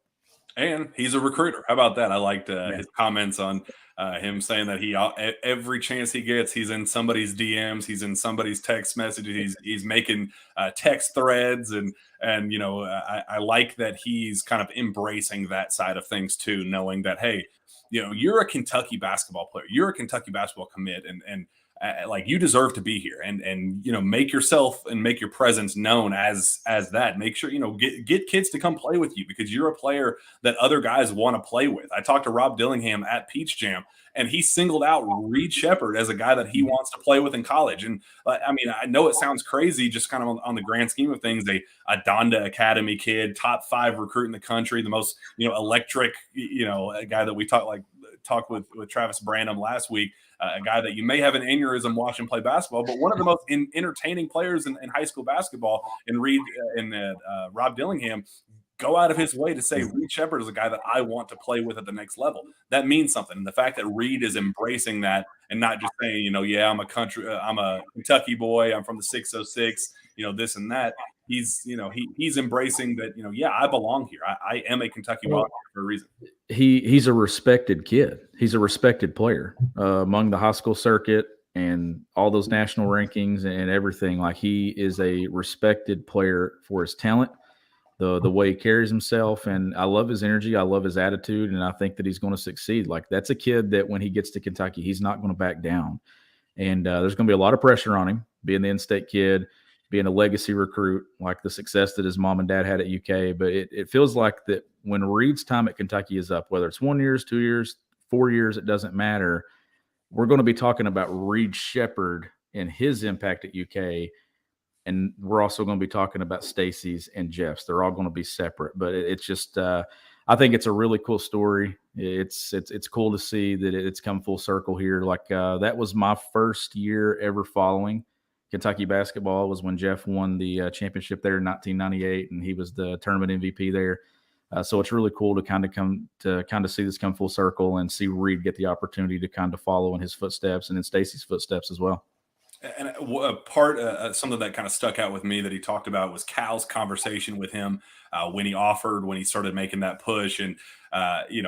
And he's a recruiter. How about that? I liked his comments on him saying that every chance he gets, he's in somebody's DMs, he's in somebody's text messages, he's making text threads, and I like that he's kind of embracing that side of things too, knowing that, hey, you're a Kentucky basketball player, you're a Kentucky basketball commit, and like, you deserve to be here, and make yourself and make your presence known as that. Make sure get kids to come play with you, because you're a player that other guys want to play with. I talked to Rob Dillingham at Peach Jam, and he singled out Reed Sheppard as a guy that he wants to play with in college. And I mean, I know it sounds crazy, just kind of on the grand scheme of things, a Donda Academy kid, top 5 recruit in the country, the most electric a guy that we talked with Travis Branham last week. A guy that you may have an aneurysm watching play basketball, but one of the most entertaining players in high school basketball. And Reed and Rob Dillingham go out of his way to say Reed Sheppard is a guy that I want to play with at the next level. That means something. And the fact that Reed is embracing that and not just saying, I'm a Kentucky boy, I'm from the 606, this and that. He's embracing that, I belong here. I am a Kentucky Wildcat for a reason.
He's a respected kid. He's a respected player among the high school circuit and all those national rankings and everything. Like, he is a respected player for his talent, the way he carries himself. And I love his energy. I love his attitude. And I think that he's going to succeed. Like, that's a kid that when he gets to Kentucky, he's not going to back down. And there's going to be a lot of pressure on him, being the in-state kid, being a legacy recruit, like the success that his mom and dad had at UK. But it feels like that when Reed's time at Kentucky is up, whether it's 1 year, 2 years, 4 years, it doesn't matter. We're going to be talking about Reed Sheppard and his impact at UK. And we're also going to be talking about Stacy's and Jeff's. They're all going to be separate, but it's just, I think it's a really cool story. It's cool to see that it's come full circle here. Like, that was my first year ever following Kentucky basketball, was when Jeff won the championship there in 1998, and he was the tournament MVP there. So it's really cool to kind of see this come full circle and see Reed get the opportunity to kind of follow in his footsteps and in Stacy's footsteps as well.
And something that kind of stuck out with me that he talked about was Cal's conversation with him when he started making that push, and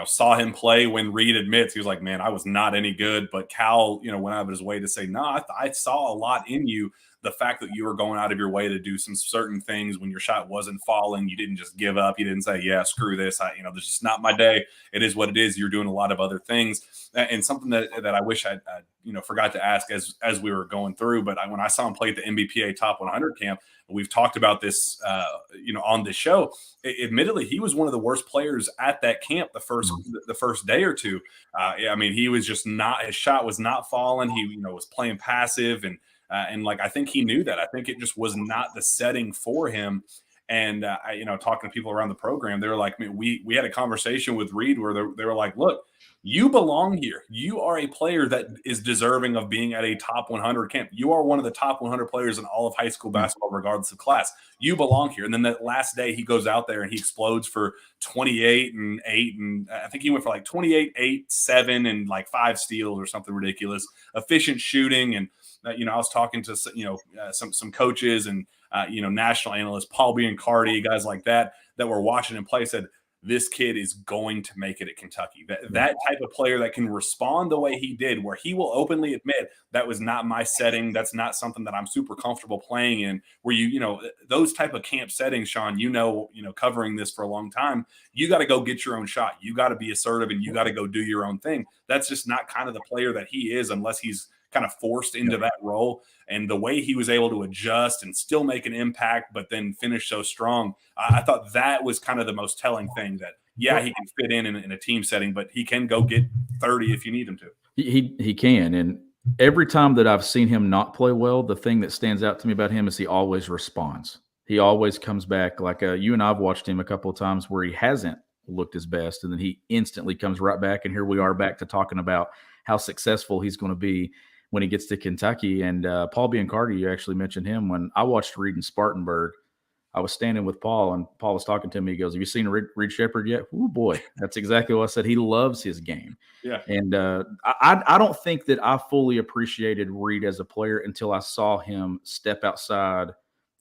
saw him play. When Reed admits, he was like, man, I was not any good, but Cal, went out of his way to say, no, I saw a lot in you. The fact that you were going out of your way to do some certain things when your shot wasn't falling, you didn't just give up. You didn't say, yeah, screw this. This is not my day. It is what it is. You're doing a lot of other things. And something that I wish I forgot to ask as we were going through, but when I saw him play at the NBPA Top 100 camp, we've talked about this, on this show. Admittedly, he was one of the worst players at that camp the first day or two. He was just his shot was not falling. He, was playing passive, and I think he knew that. I think it just was not the setting for him. And talking to people around the program, they were like, we had a conversation with Reed where they were like, look, you belong here. You are a player that is deserving of being at a top 100 camp. You are one of the top 100 players in all of high school basketball, regardless of class. You belong here. And then that last day, he goes out there and he explodes for 28 and 8. And I think he went for like 28, 8, 7, and like 5 steals or something ridiculous. Efficient shooting. And I was talking to some coaches and national analysts, Paul Biancardi, guys like that were watching him play, said this kid is going to make it at Kentucky. That type of player that can respond the way he did, where he will openly admit that was not my setting. That's not something that I'm super comfortable playing in. Where those type of camp settings, Sean, covering this for a long time, you got to go get your own shot. You got to be assertive and you got to go do your own thing. That's just not kind of the player that he is unless he's kind of forced into that role. And the way he was able to adjust and still make an impact, but then finish so strong, I thought that was kind of the most telling thing, that, he can fit in a team setting, but he can go get 30 if you need him to.
He can. And every time that I've seen him not play well, the thing that stands out to me about him is he always responds. He always comes back. Like you and I have watched him a couple of times where he hasn't looked his best, and then he instantly comes right back. And here we are back to talking about how successful he's going to be when he gets to Kentucky. And Paul Biancardi, you actually mentioned him. When I watched Reed in Spartanburg, I was standing with Paul, and Paul was talking to me. He goes, "Have you seen Reed Sheppard yet?" Oh boy, that's exactly what I said. He loves his game.
Yeah.
And I don't think that I fully appreciated Reed as a player until I saw him step outside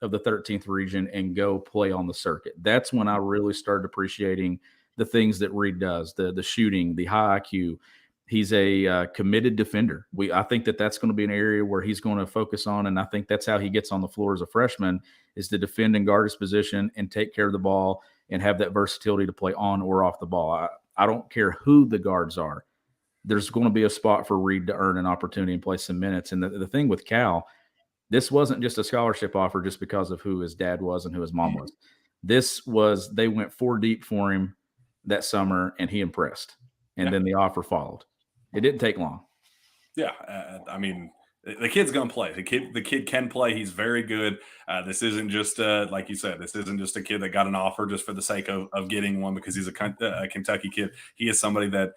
of the 13th region and go play on the circuit. That's when I really started appreciating the things that Reed does, the shooting, the high IQ. He's a committed defender. I think that's going to be an area where he's going to focus on, and I think that's how he gets on the floor as a freshman, is to defend and guard his position and take care of the ball and have that versatility to play on or off the ball. I don't care who the guards are. There's going to be a spot for Reed to earn an opportunity and play some minutes. And the thing with Cal, this wasn't just a scholarship offer just because of who his dad was and who his mom was. They went 4 deep for him that summer, and he impressed. And then the offer followed. It didn't take long.
Yeah, the kid's going to play. The kid can play. He's very good. This isn't just like you said. This isn't just a kid that got an offer just for the sake of getting one because he's a Kentucky kid. He is somebody that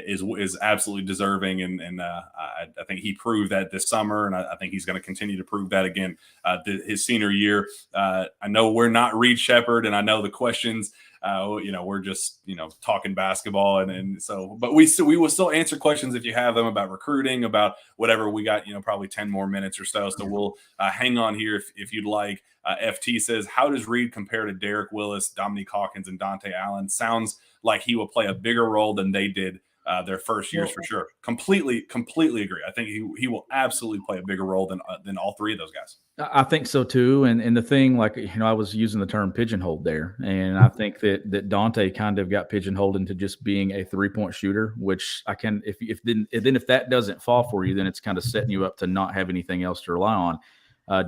is absolutely deserving, and I think he proved that this summer, and I think he's going to continue to prove that again his senior year. I know we're not Reed Sheppard, and I know the questions. We're just talking basketball, and so, but we will still answer questions if you have them about recruiting, about whatever. We got probably 10 more minutes or so we'll hang on here if you'd like. FT says, how does Reed compare to Derek Willis, Dominique Hawkins, and Dante Allen? Sounds like he will play a bigger role than they did their first years, for sure. Completely agree. I think he will absolutely play a bigger role than all 3 of those guys.
I think so too. And the thing, I was using the term pigeonholed there, and I think that Dante kind of got pigeonholed into just being a 3-point shooter, which I can, if that doesn't fall for you, then it's kind of setting you up to not have anything else to rely on.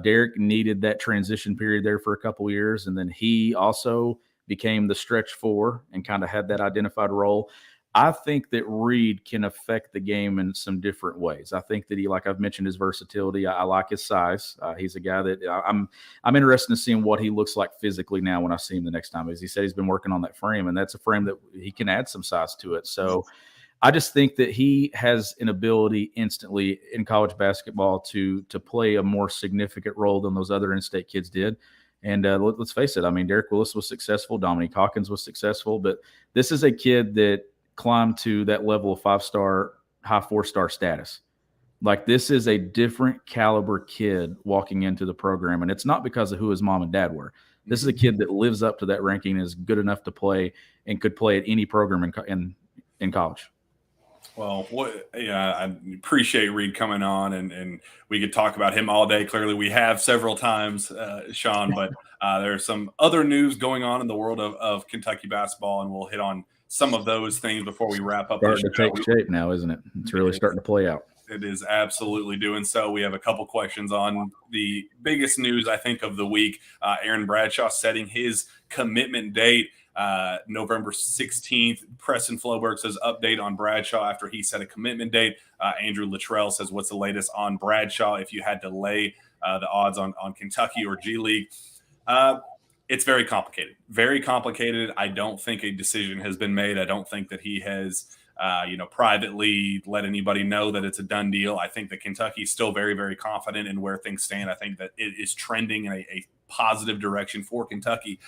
Derek needed that transition period there for a couple of years, and then he also became the stretch 4 and kind of had that identified role. I think that Reed can affect the game in some different ways. I think that he, like I've mentioned, his versatility. I like his size. He's a guy that I'm interested in seeing what he looks like physically now when I see him the next time. As he said, he's been working on that frame, and that's a frame that he can add some size to it. So I just think that he has an ability instantly in college basketball to play a more significant role than those other in-state kids did. And let's face it, Derek Willis was successful. Dominique Hawkins was successful. But this is a kid that climb to that level of 5-star, high 4-star status. Like, this is a different caliber kid walking into the program, and it's not because of who his mom and dad were. This is a kid that lives up to that ranking, is good enough to play, and could play at any program in college.
Well, I appreciate Reed coming on, and we could talk about him all day. Clearly, we have several times, Sean, but there's some other news going on in the world of Kentucky basketball, and we'll hit on some of those things before we wrap up.
Starting to take shape now, isn't it? It's really starting to play out.
It is absolutely doing so. We have a couple questions on the biggest news, I think, of the week. Aaron Bradshaw setting his commitment date, November 16th. Preston Floberg says update on Bradshaw after he set a commitment date. Andrew Luttrell says, what's the latest on Bradshaw if you had to lay the odds on Kentucky or G League? It's very complicated. Very complicated. I don't think a decision has been made. I don't think that he has, privately let anybody know that it's a done deal. I think that Kentucky is still very, very confident in where things stand. I think that it is trending in a positive direction for Kentucky.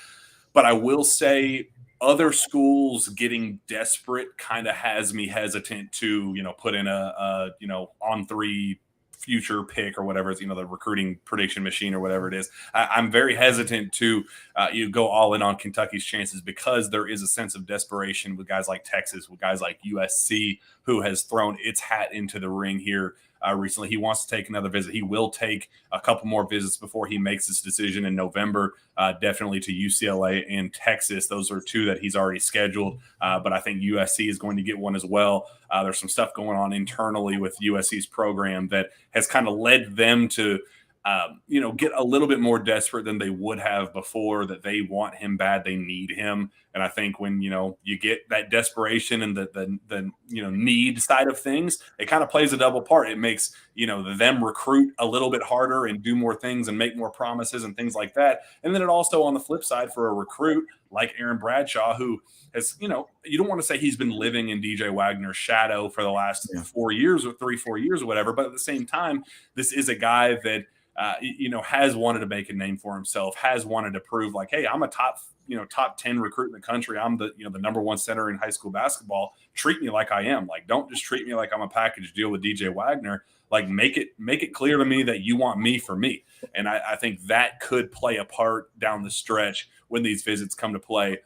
But I will say other schools getting desperate kind of has me hesitant to, put in a on 3 future pick or whatever it's, the recruiting prediction machine or whatever it is. I'm very hesitant to you go all in on Kentucky's chances because there is a sense of desperation with guys like Texas, with guys like USC, who has thrown its hat into the ring here recently. He wants to take another visit. He will take a couple more visits before he makes his decision in November, definitely to UCLA and Texas. Those are two that he's already scheduled, but I think USC is going to get one as well. There's some stuff going on internally with USC's program that has kind of led them to get a little bit more desperate than they would have before, that they want him bad. They need him. And I think when, you get that desperation and the need side of things, it kind of plays a double part. It makes, them recruit a little bit harder and do more things and make more promises and things like that. And then it also, on the flip side, for a recruit like Aaron Bradshaw, who has, you don't want to say he's been living in DJ Wagner's shadow for the last 4 years or 3-4 years or whatever. But at the same time, this is a guy that, has wanted to make a name for himself, has wanted to prove like, hey, I'm a top 10 recruit in the country. I'm the number one center in high school basketball. Treat me like I am. Like, don't just treat me like I'm a package deal with DJ Wagner. Like, make it clear to me that you want me for me. And I think that could play a part down the stretch when these visits come to play.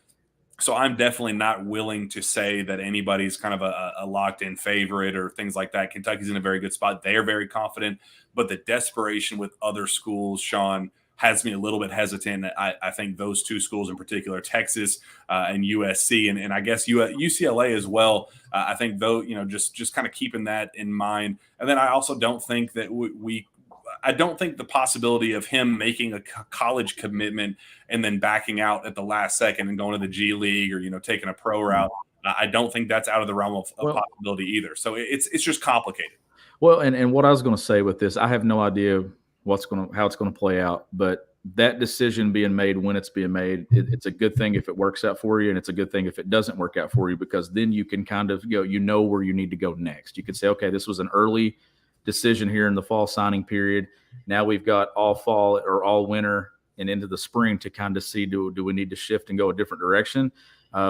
So I'm definitely not willing to say that anybody's kind of a locked-in favorite or things like that. Kentucky's in a very good spot. They're very confident. But the desperation with other schools, Sean, has me a little bit hesitant. I think those two schools in particular, Texas and USC, and I guess UCLA as well. I think, though, just kind of keeping that in mind. And then I also don't think that I don't think the possibility of him making a college commitment and then backing out at the last second and going to the G League or, taking a pro route, I don't think that's out of the realm of possibility either. So it's just complicated.
Well, and what I was going to say with this, I have no idea how it's going to play out, but that decision being made when it's being made, it's a good thing if it works out for you, and it's a good thing if it doesn't work out for you, because then you can kind of go, where you need to go next. You can say, okay, this was an early decision here in the fall signing period. Now we've got all fall or all winter and into the spring to kind of see, do we need to shift and go a different direction?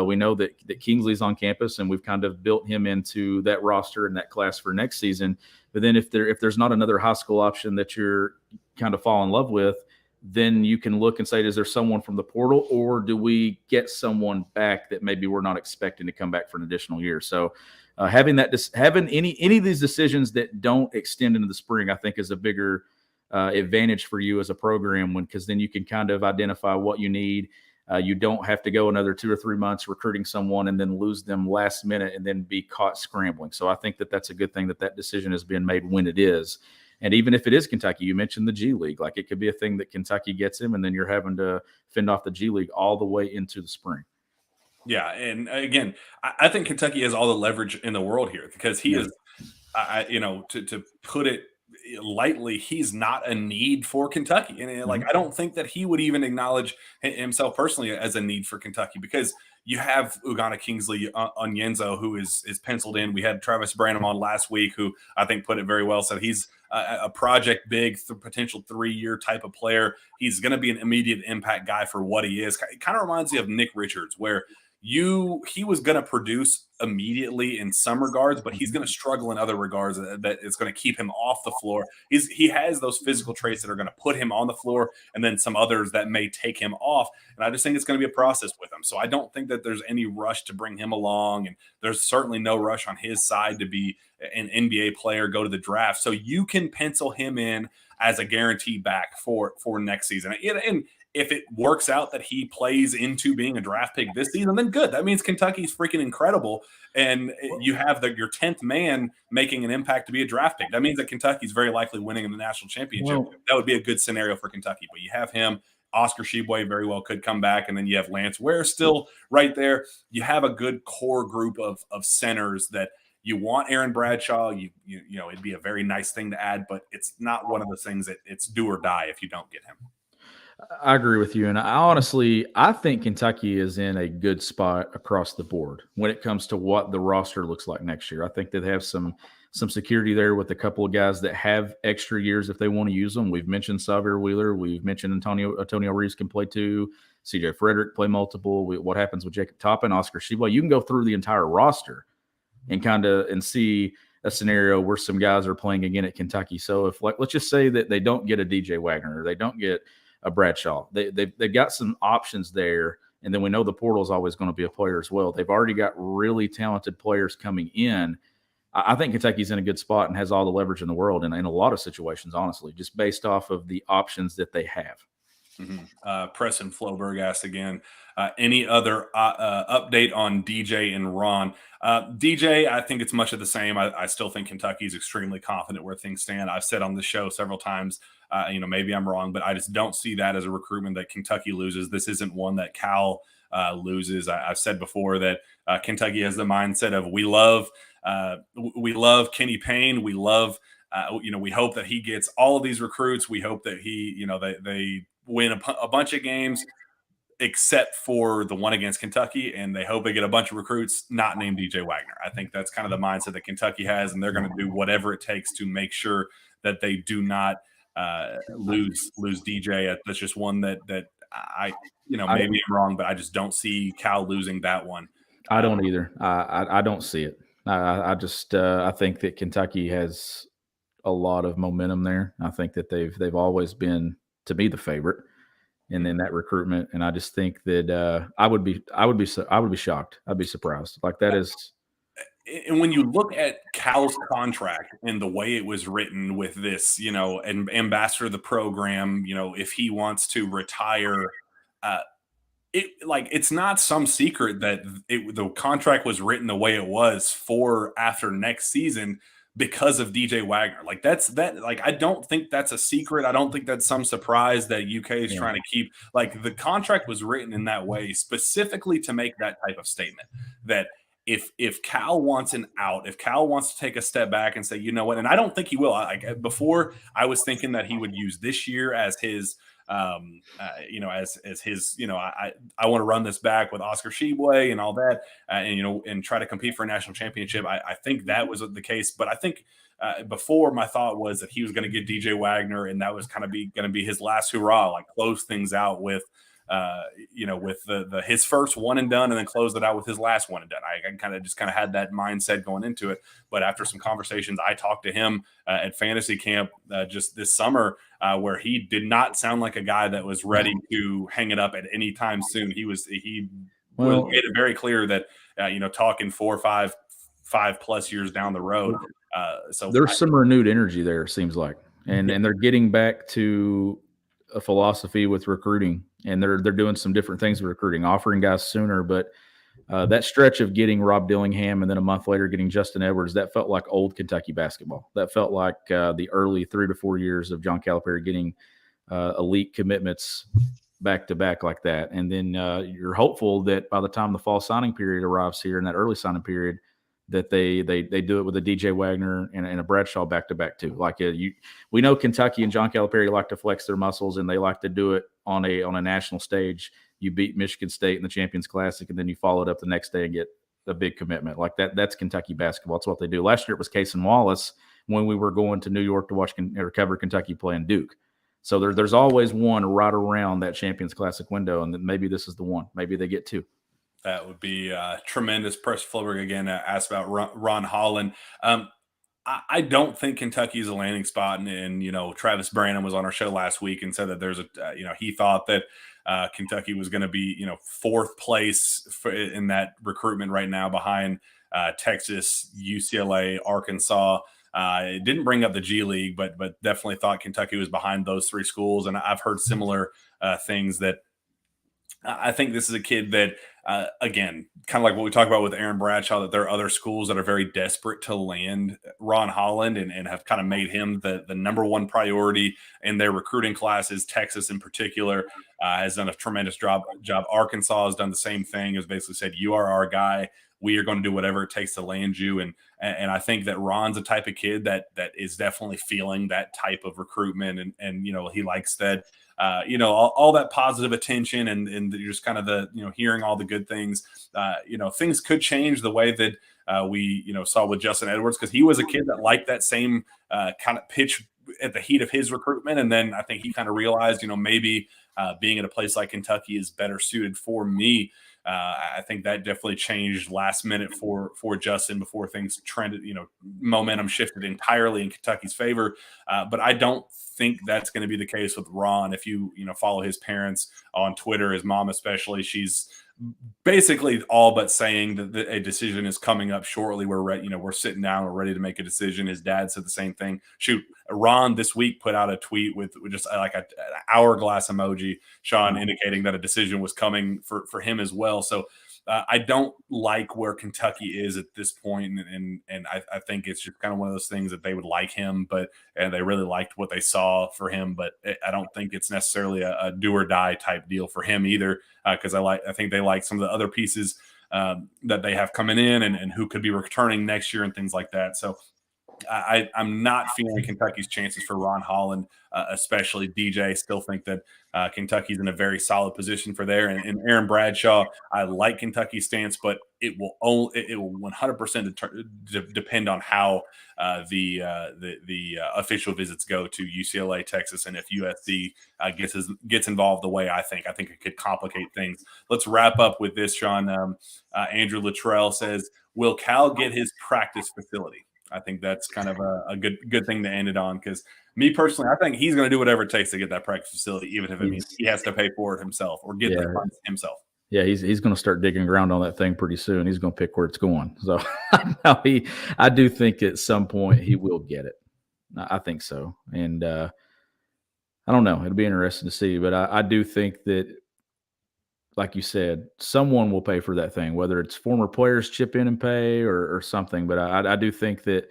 We know that Kingsley's on campus, and we've kind of built him into that roster and that class for next season. But then if there's not another high school option that you're kind of fall in love with, then you can look and say, is there someone from the portal, or do we get someone back that maybe we're not expecting to come back for an additional year? So having any of these decisions that don't extend into the spring, I think, is a bigger advantage for you as a program, because then you can kind of identify what you need. You don't have to go another 2 or 3 months recruiting someone and then lose them last minute and then be caught scrambling. So I think that's a good thing that decision is being made when it is. And even if it is Kentucky, you mentioned the G League, like it could be a thing that Kentucky gets him, and then you're having to fend off the G League all the way into the spring.
Yeah. And again, I think Kentucky has all the leverage in the world here, because he is, to put it lightly, he's not a need for Kentucky. And I don't think that he would even acknowledge himself personally as a need for Kentucky, because you have Ugonna Kingsley Onyenso, who is penciled in. We had Travis Branham on last week, who I think put it very well. So he's a project big, potential 3-year type of player. He's going to be an immediate impact guy for what he is. It kind of reminds me of Nick Richards, where he was going to produce immediately in some regards, but he's going to struggle in other regards that it's going to keep him off the floor. He has those physical traits that are going to put him on the floor, and then some others that may take him off. And I just think it's going to be a process with him. So I don't think that there's any rush to bring him along, and there's certainly no rush on his side to be an NBA player, go to the draft. So you can pencil him in as a guarantee back for next season. And if it works out that he plays into being a draft pick this season, then good. That means Kentucky's freaking incredible, and you have your 10th man making an impact to be a draft pick. That means that Kentucky's very likely winning in the national championship. Well, that would be a good scenario for Kentucky. But you have him. Oscar Tshiebwe very well could come back, and then you have Lance Ware still right there. You have a good core group of centers that you want. Aaron Bradshaw, it'd be a very nice thing to add, but it's not one of those things that it's do or die if you don't get him.
I agree with you. And I think Kentucky is in a good spot across the board when it comes to what the roster looks like next year. I think that they have some security there with a couple of guys that have extra years if they want to use them. We've mentioned Xavier Wheeler. We've mentioned Antonio Reeves can play 2. CJ Frederick play multiple. What happens with Jacob Toppin, Oscar Tshiebwe? You can go through the entire roster and see a scenario where some guys are playing again at Kentucky. So if let's just say that they don't get a DJ Wagner, or they don't get a Bradshaw, they've got some options there. And then we know the portal is always going to be a player as well. They've already got really talented players coming in. I think Kentucky's in a good spot and has all the leverage in the world in a lot of situations, honestly, just based off of the options that they have.
Preston Floberg asked again, any other update on DJ and Ron? DJ, I think it's much of the same. I still think Kentucky is extremely confident where things stand. I've said on the show several times, maybe I'm wrong, but I just don't see that as a recruitment that Kentucky loses. This isn't one that Cal loses. I've said before that Kentucky has the mindset of we love Kenny Payne. We love, we hope that he gets all of these recruits. We hope that he, they win a bunch of games except for the one against Kentucky, and they hope they get a bunch of recruits not named DJ Wagner. I think that's kind of the mindset that Kentucky has, and they're going to do whatever it takes to make sure that they do not lose DJ. That's just one that I maybe I'm wrong, but I just don't see Cal losing that one.
I don't either. I don't see it. I think that Kentucky has a lot of momentum there. I think that they've always been, to me, the favorite in that recruitment, and I just think that I would be shocked. I'd be surprised. Like that is.
And when you look at Cal's contract and the way it was written with this, and ambassador of the program, if he wants to retire, it's not some secret that the contract was written the way it was for after next season because of DJ Wagner. I don't think that's a secret. I don't think that's some surprise that UK is trying to keep. The contract was written in that way specifically to make that type of statement that if Cal wants an out, if Cal wants to take a step back and say, you know what, and I don't think he will. Before I was thinking that he would use this year as his as his, I want to run this back with Oscar Sheboy and all that, and try to compete for a national championship. I think that was the case, but I think before my thought was that he was going to get DJ Wagner, and that was kind of going to be his last hurrah, close things out with, with his first one and done, and then close it out with his last one and done. I kind of had that mindset going into it. But after some conversations, I talked to him at fantasy camp just this summer, where he did not sound like a guy that was ready to hang it up at any time soon. He made it very clear that talking 4 or 5 plus years down the road. So
there's some renewed energy there, it seems like, and they're getting back to a philosophy with recruiting, and they're doing some different things with recruiting, offering guys sooner. But that stretch of getting Rob Dillingham and then a month later getting Justin Edwards, that felt like old Kentucky basketball. That felt like the early 3 to 4 years of John Calipari getting elite commitments back to back like that. And then you're hopeful that by the time the fall signing period arrives here, in that early signing period, that they do it with a DJ Wagner and a Bradshaw back to back too. We know Kentucky and John Calipari like to flex their muscles, and they like to do it on a national stage. You beat Michigan State in the Champions Classic, and then you follow it up the next day and get a big commitment like that. That's Kentucky basketball. That's what they do. Last year it was Case and Wallace when we were going to New York to watch or cover Kentucky playing Duke. So there's always one right around that Champions Classic window, and then maybe this is the one. Maybe they get 2.
That would be tremendous. Press Floberg again asked about Ron Holland. I don't think Kentucky is a landing spot. And Travis Branham was on our show last week and said that there's he thought that Kentucky was going to be, 4th place in that recruitment right now behind Texas, UCLA, Arkansas. It didn't bring up the G League, but definitely thought Kentucky was behind those 3 schools. And I've heard similar things that I think this is a kid that, again, kind of like what we talked about with Aaron Bradshaw, that there are other schools that are very desperate to land Ron Holland and have kind of made him the number one priority in their recruiting classes. Texas in particular has done a tremendous job. Arkansas has done the same thing. Has basically said, you are our guy. We are going to do whatever it takes to land you. And I think that Ron's a type of kid that is definitely feeling that type of recruitment. And he likes that, all that positive attention and just kind of hearing all the good things. Things could change the way that we, saw with Justin Edwards, because he was a kid that liked that same kind of pitch at the heat of his recruitment. And then I think he kind of realized, maybe being at a place like Kentucky is better suited for me. I think that definitely changed last minute for Justin before things trended, momentum shifted entirely in Kentucky's favor. But I don't think that's going to be the case with Ron. If you follow his parents on Twitter, his mom especially, she's basically all but saying that a decision is coming up shortly. We're sitting down, we're ready to make a decision. His dad said the same thing. Shoot, Ron this week put out a tweet with just like an hourglass emoji, Sean, indicating that a decision was coming for him as well. So I don't like where Kentucky is at this point, and I think it's just kind of one of those things that they would like him, and they really liked what they saw for him, but I don't think it's necessarily a do or die type deal for him either, because I think they like some of the other pieces that they have coming in and who could be returning next year and things like that. So I'm not feeling Kentucky's chances for Ron Holland, especially DJ. Still think that Kentucky's in a very solid position for there. And Aaron Bradshaw, I like Kentucky's stance, but it will 100% depend on how the official visits go to UCLA, Texas, and if USC gets involved the way I think it could complicate things. Let's wrap up with this, Sean. Andrew Luttrell says, "Will Cal get his practice facility?" I think that's kind of a good thing to end it on, because me personally, I think he's going to do whatever it takes to get that practice facility, even if it means he has to pay for it himself or get the funds himself.
Yeah, he's going to start digging ground on that thing pretty soon. He's going to pick where it's going. So I do think at some point he will get it. I think so. And I don't know. It'll be interesting to see. But I do think that, like you said, someone will pay for that thing, whether it's former players chip in and pay or something. But I do think that,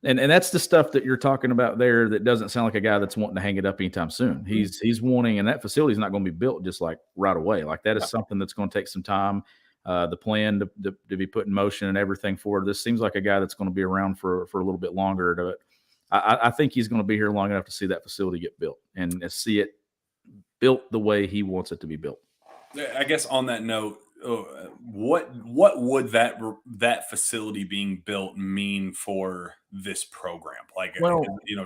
and that's the stuff that you're talking about there that doesn't sound like a guy that's wanting to hang it up anytime soon. He's wanting, and that facility is not going to be built just like right away. Like that is something that's going to take some time. The plan to be put in motion and everything for this seems like a guy that's going to be around for a little bit longer. I think he's going to be here long enough to see that facility get built and see it built the way he wants it to be built.
I guess on that note, what would that facility being built mean for this program? Like,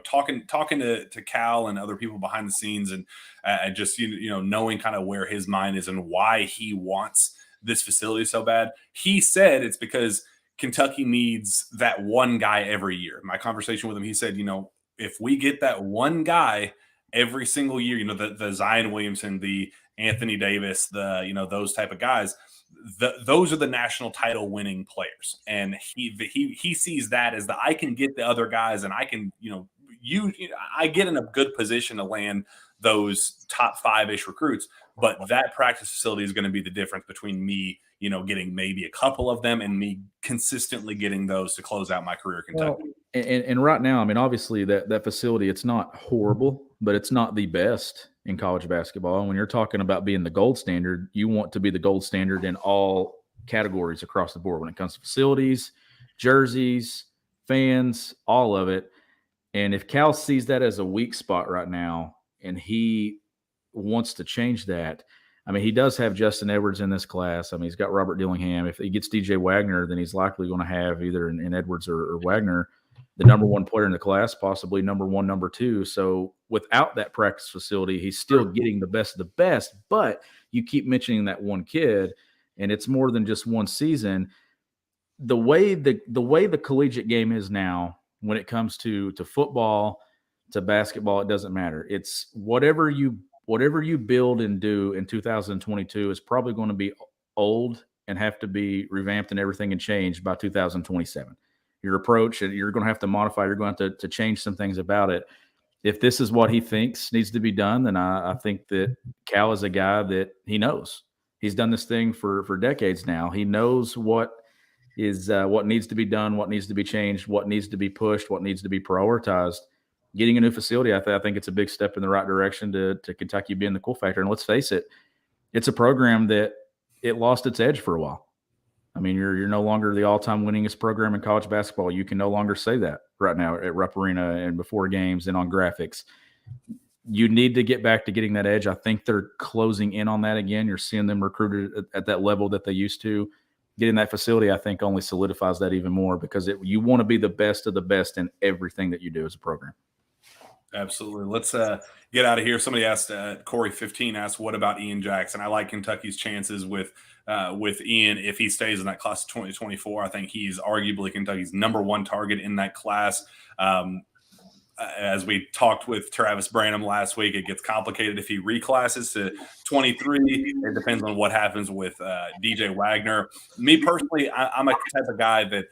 talking to Cal and other people behind the scenes, and just knowing kind of where his mind is and why he wants this facility so bad. He said it's because Kentucky needs that one guy every year. My conversation with him, he said, if we get that one guy every single year, the Zion Williamson, the Anthony Davis, those type of guys, those are the national title winning players. And he sees that as I can get the other guys, and I can, I get in a good position to land those top 5-ish recruits. But that practice facility is going to be the difference between me, getting maybe a couple of them and me consistently getting those to close out my career at Kentucky.
Well, and right now, I mean, obviously that facility, it's not horrible, but it's not the best in college basketball. And when you're talking about being the gold standard, you want to be the gold standard in all categories across the board when it comes to facilities, jerseys, fans, all of it. And if Cal sees that as a weak spot right now and he wants to change that, I mean, he does have Justin Edwards in this class. I mean, he's got Robert Dillingham. If he gets DJ Wagner, then he's likely going to have either in Edwards or Wagner the number one player in the class, possibly number one, number two. So without that practice facility, he's still getting the best of the best. But you keep mentioning that one kid, and it's more than just one season. The way the collegiate game is now, when it comes to football, to basketball, it doesn't matter. It's whatever you build and do in 2022 is probably going to be old and have to be revamped and everything and changed by 2027. Your approach, and you're going to have to modify. You're going to have to change some things about it. If this is what he thinks needs to be done, then I think that Cal is a guy that he knows. He's done this thing for decades now. He knows what needs to be done, what needs to be changed, what needs to be pushed, what needs to be prioritized. Getting a new facility, I think it's a big step in the right direction to Kentucky being the cool factor. And let's face it, it's a program that it lost its edge for a while. I mean, you're no longer the all-time winningest program in college basketball. You can no longer say that right now at Rupp Arena and before games and on graphics. You need to get back to getting that edge. I think they're closing in on that again. You're seeing them recruited at that level that they used to. Getting that facility, I think, only solidifies that even more, because you want to be the best of the best in everything that you do as a program.
Absolutely. Let's get out of here. Somebody asked, Corey 15 asked, what about Ian Jackson? I like Kentucky's chances with with Ian if he stays in that class of 2024. I think he's arguably Kentucky's #1 target in that class. As we talked with Travis Branham last week, it gets complicated if he reclasses to 23. It depends on what happens with DJ Wagner. Me personally, I'm a type of guy that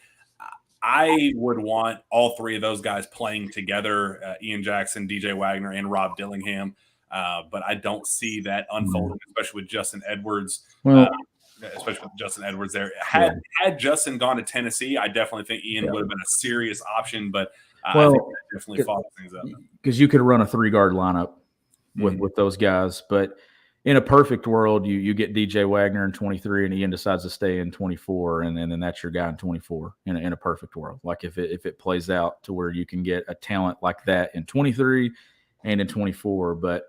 I would want all three of those guys playing together, Ian Jackson, DJ Wagner, and Rob Dillingham. But I don't see that unfolding, especially with Justin Edwards.
Well,
especially with Justin Edwards there. Had Justin gone to Tennessee, I definitely think Ian would have been a serious option, but I think that definitely followed things up.
Because you could run a 3-guard lineup with those guys, but in a perfect world, you get DJ Wagner in 23 and Ian decides to stay in 24, and then that's your guy in 24 in a perfect world. Like if it plays out to where you can get a talent like that in 23 and in 24. But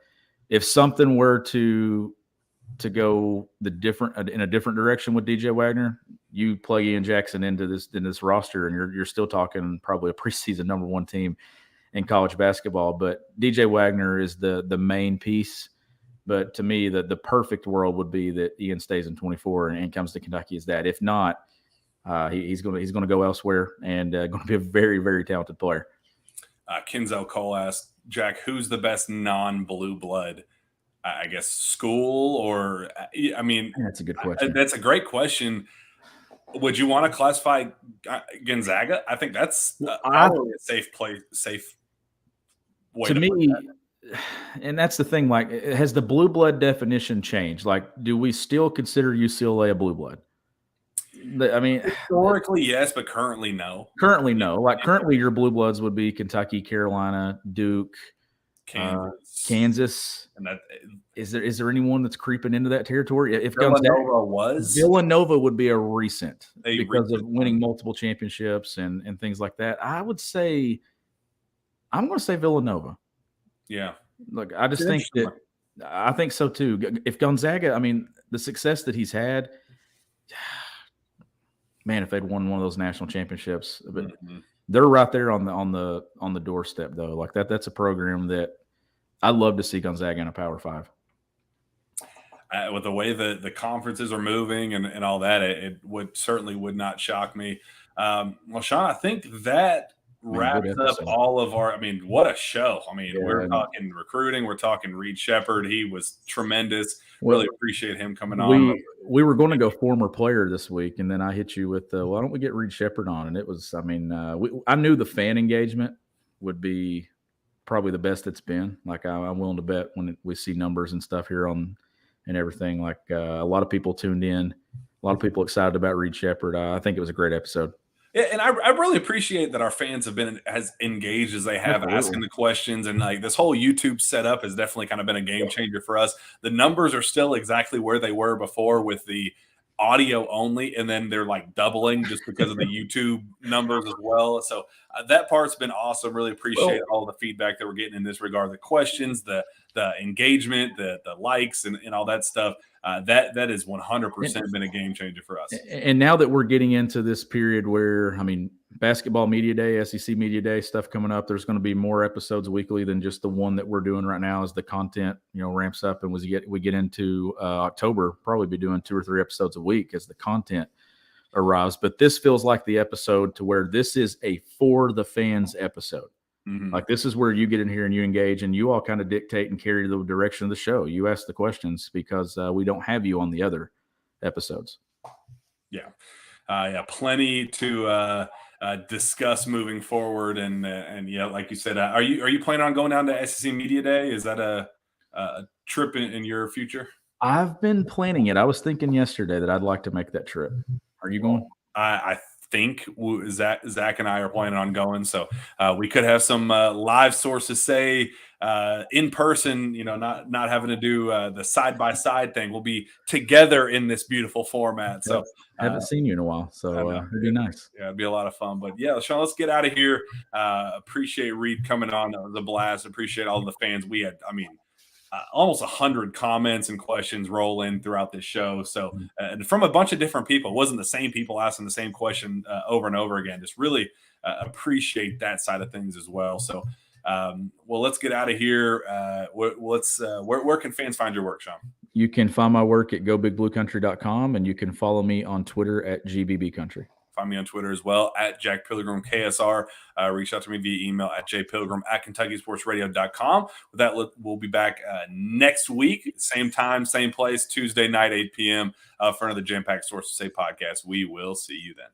if something were to go in a different direction with DJ Wagner, you plug Ian Jackson into this roster, and you're still talking probably a preseason #1 team in college basketball. But DJ Wagner is the main piece. But to me, the perfect world would be that Ian stays in 24 and comes to Kentucky as that. If not, he's going to go elsewhere and going to be a very, very talented player.
Kenzel Cole asked, Jack, who's the best non-blue blood? I guess school or I mean,
that's a good question.
That's a great question. Would you want to classify Gonzaga? I think that's probably a safe way to me.
And that's the thing. Like, has the blue blood definition changed? Like, do we still consider UCLA a blue blood? I mean,
historically, yes, but currently, no.
Currently, no. Like, currently, your blue bloods would be Kentucky, Carolina, Duke, Kansas.
And that
is there anyone that's creeping into that territory? If
Villanova
would be a recent because of winning multiple championships and things like that. I'm going to say Villanova.
Yeah.
Look, I just think I think so too. If Gonzaga, I mean, the success that he's had, man, if they'd won one of those national championships, but they're right there on the doorstep though. Like that's a program that I'd love to see Gonzaga in a Power 5.
With the way the conferences are moving and all that, it would not shock me. Well, Sean, I think that wraps up all of our. I mean, what a show! I mean, we're talking recruiting, we're talking Reed Sheppard. He was tremendous. Really appreciate him coming on.
We were going to go former player this week, and then I hit you with, why don't we get Reed Sheppard on? And it was, I mean, I knew the fan engagement would be probably the best it's been. Like I'm willing to bet when we see numbers and stuff here and everything. Like a lot of people tuned in, a lot of people excited about Reed Sheppard. I think it was a great episode.
Yeah, and I really appreciate that our fans have been as engaged as they have, asking the questions, and like this whole YouTube setup has definitely kind of been a game changer for us. The numbers are still exactly where they were before with the audio only, and then they're like doubling just because of the YouTube numbers as well. So that part's been awesome. Really appreciate all the feedback that we're getting in this regard. The questions, the engagement, the likes, and all that stuff. That is 100% been a game changer for us.
And now that we're getting into this period where, I mean, basketball media day, SEC media day stuff coming up, there's going to be more episodes weekly than just the one that we're doing right now as the content, ramps up. And we get into October, probably be doing 2 or 3 episodes a week as the content arrives. But this feels like the episode to where this is a for the fans episode. Mm-hmm. Like this is where you get in here and you engage and you all kind of dictate and carry the direction of the show. You ask the questions because we don't have you on the other episodes.
Yeah. Plenty to discuss moving forward. And yeah, like you said, are you planning on going down to SEC Media Day? Is that a trip in your future?
I've been planning it. I was thinking yesterday that I'd like to make that trip. Are you going?
I think Zach and I are planning on going, so we could have some live sources say in person, not having to do the side-by-side thing. We'll be together in this beautiful format. So
I haven't seen you in a while, so it'd be nice.
Yeah, it'd be a lot of fun. But yeah, Sean, let's get out of here. Appreciate Reed coming on. That was a blast. Appreciate all the fans. We had, almost 100 comments and questions roll in throughout this show. So from a bunch of different people, it wasn't the same people asking the same question over and over again. Just really appreciate that side of things as well. So, well, let's get out of here. Where can fans find your work, Sean?
you can find my work at gobigbluecountry.com, and you can follow me on Twitter at GBBCountry.
Find me on Twitter as well at Jack Pilgrim KSR. Reach out to me via email at jpilgrim@KentuckySportsRadio.com. With that, we'll be back next week, same time, same place, Tuesday night, 8 p.m. For another Jam Packed Sources Say podcast. We will see you then.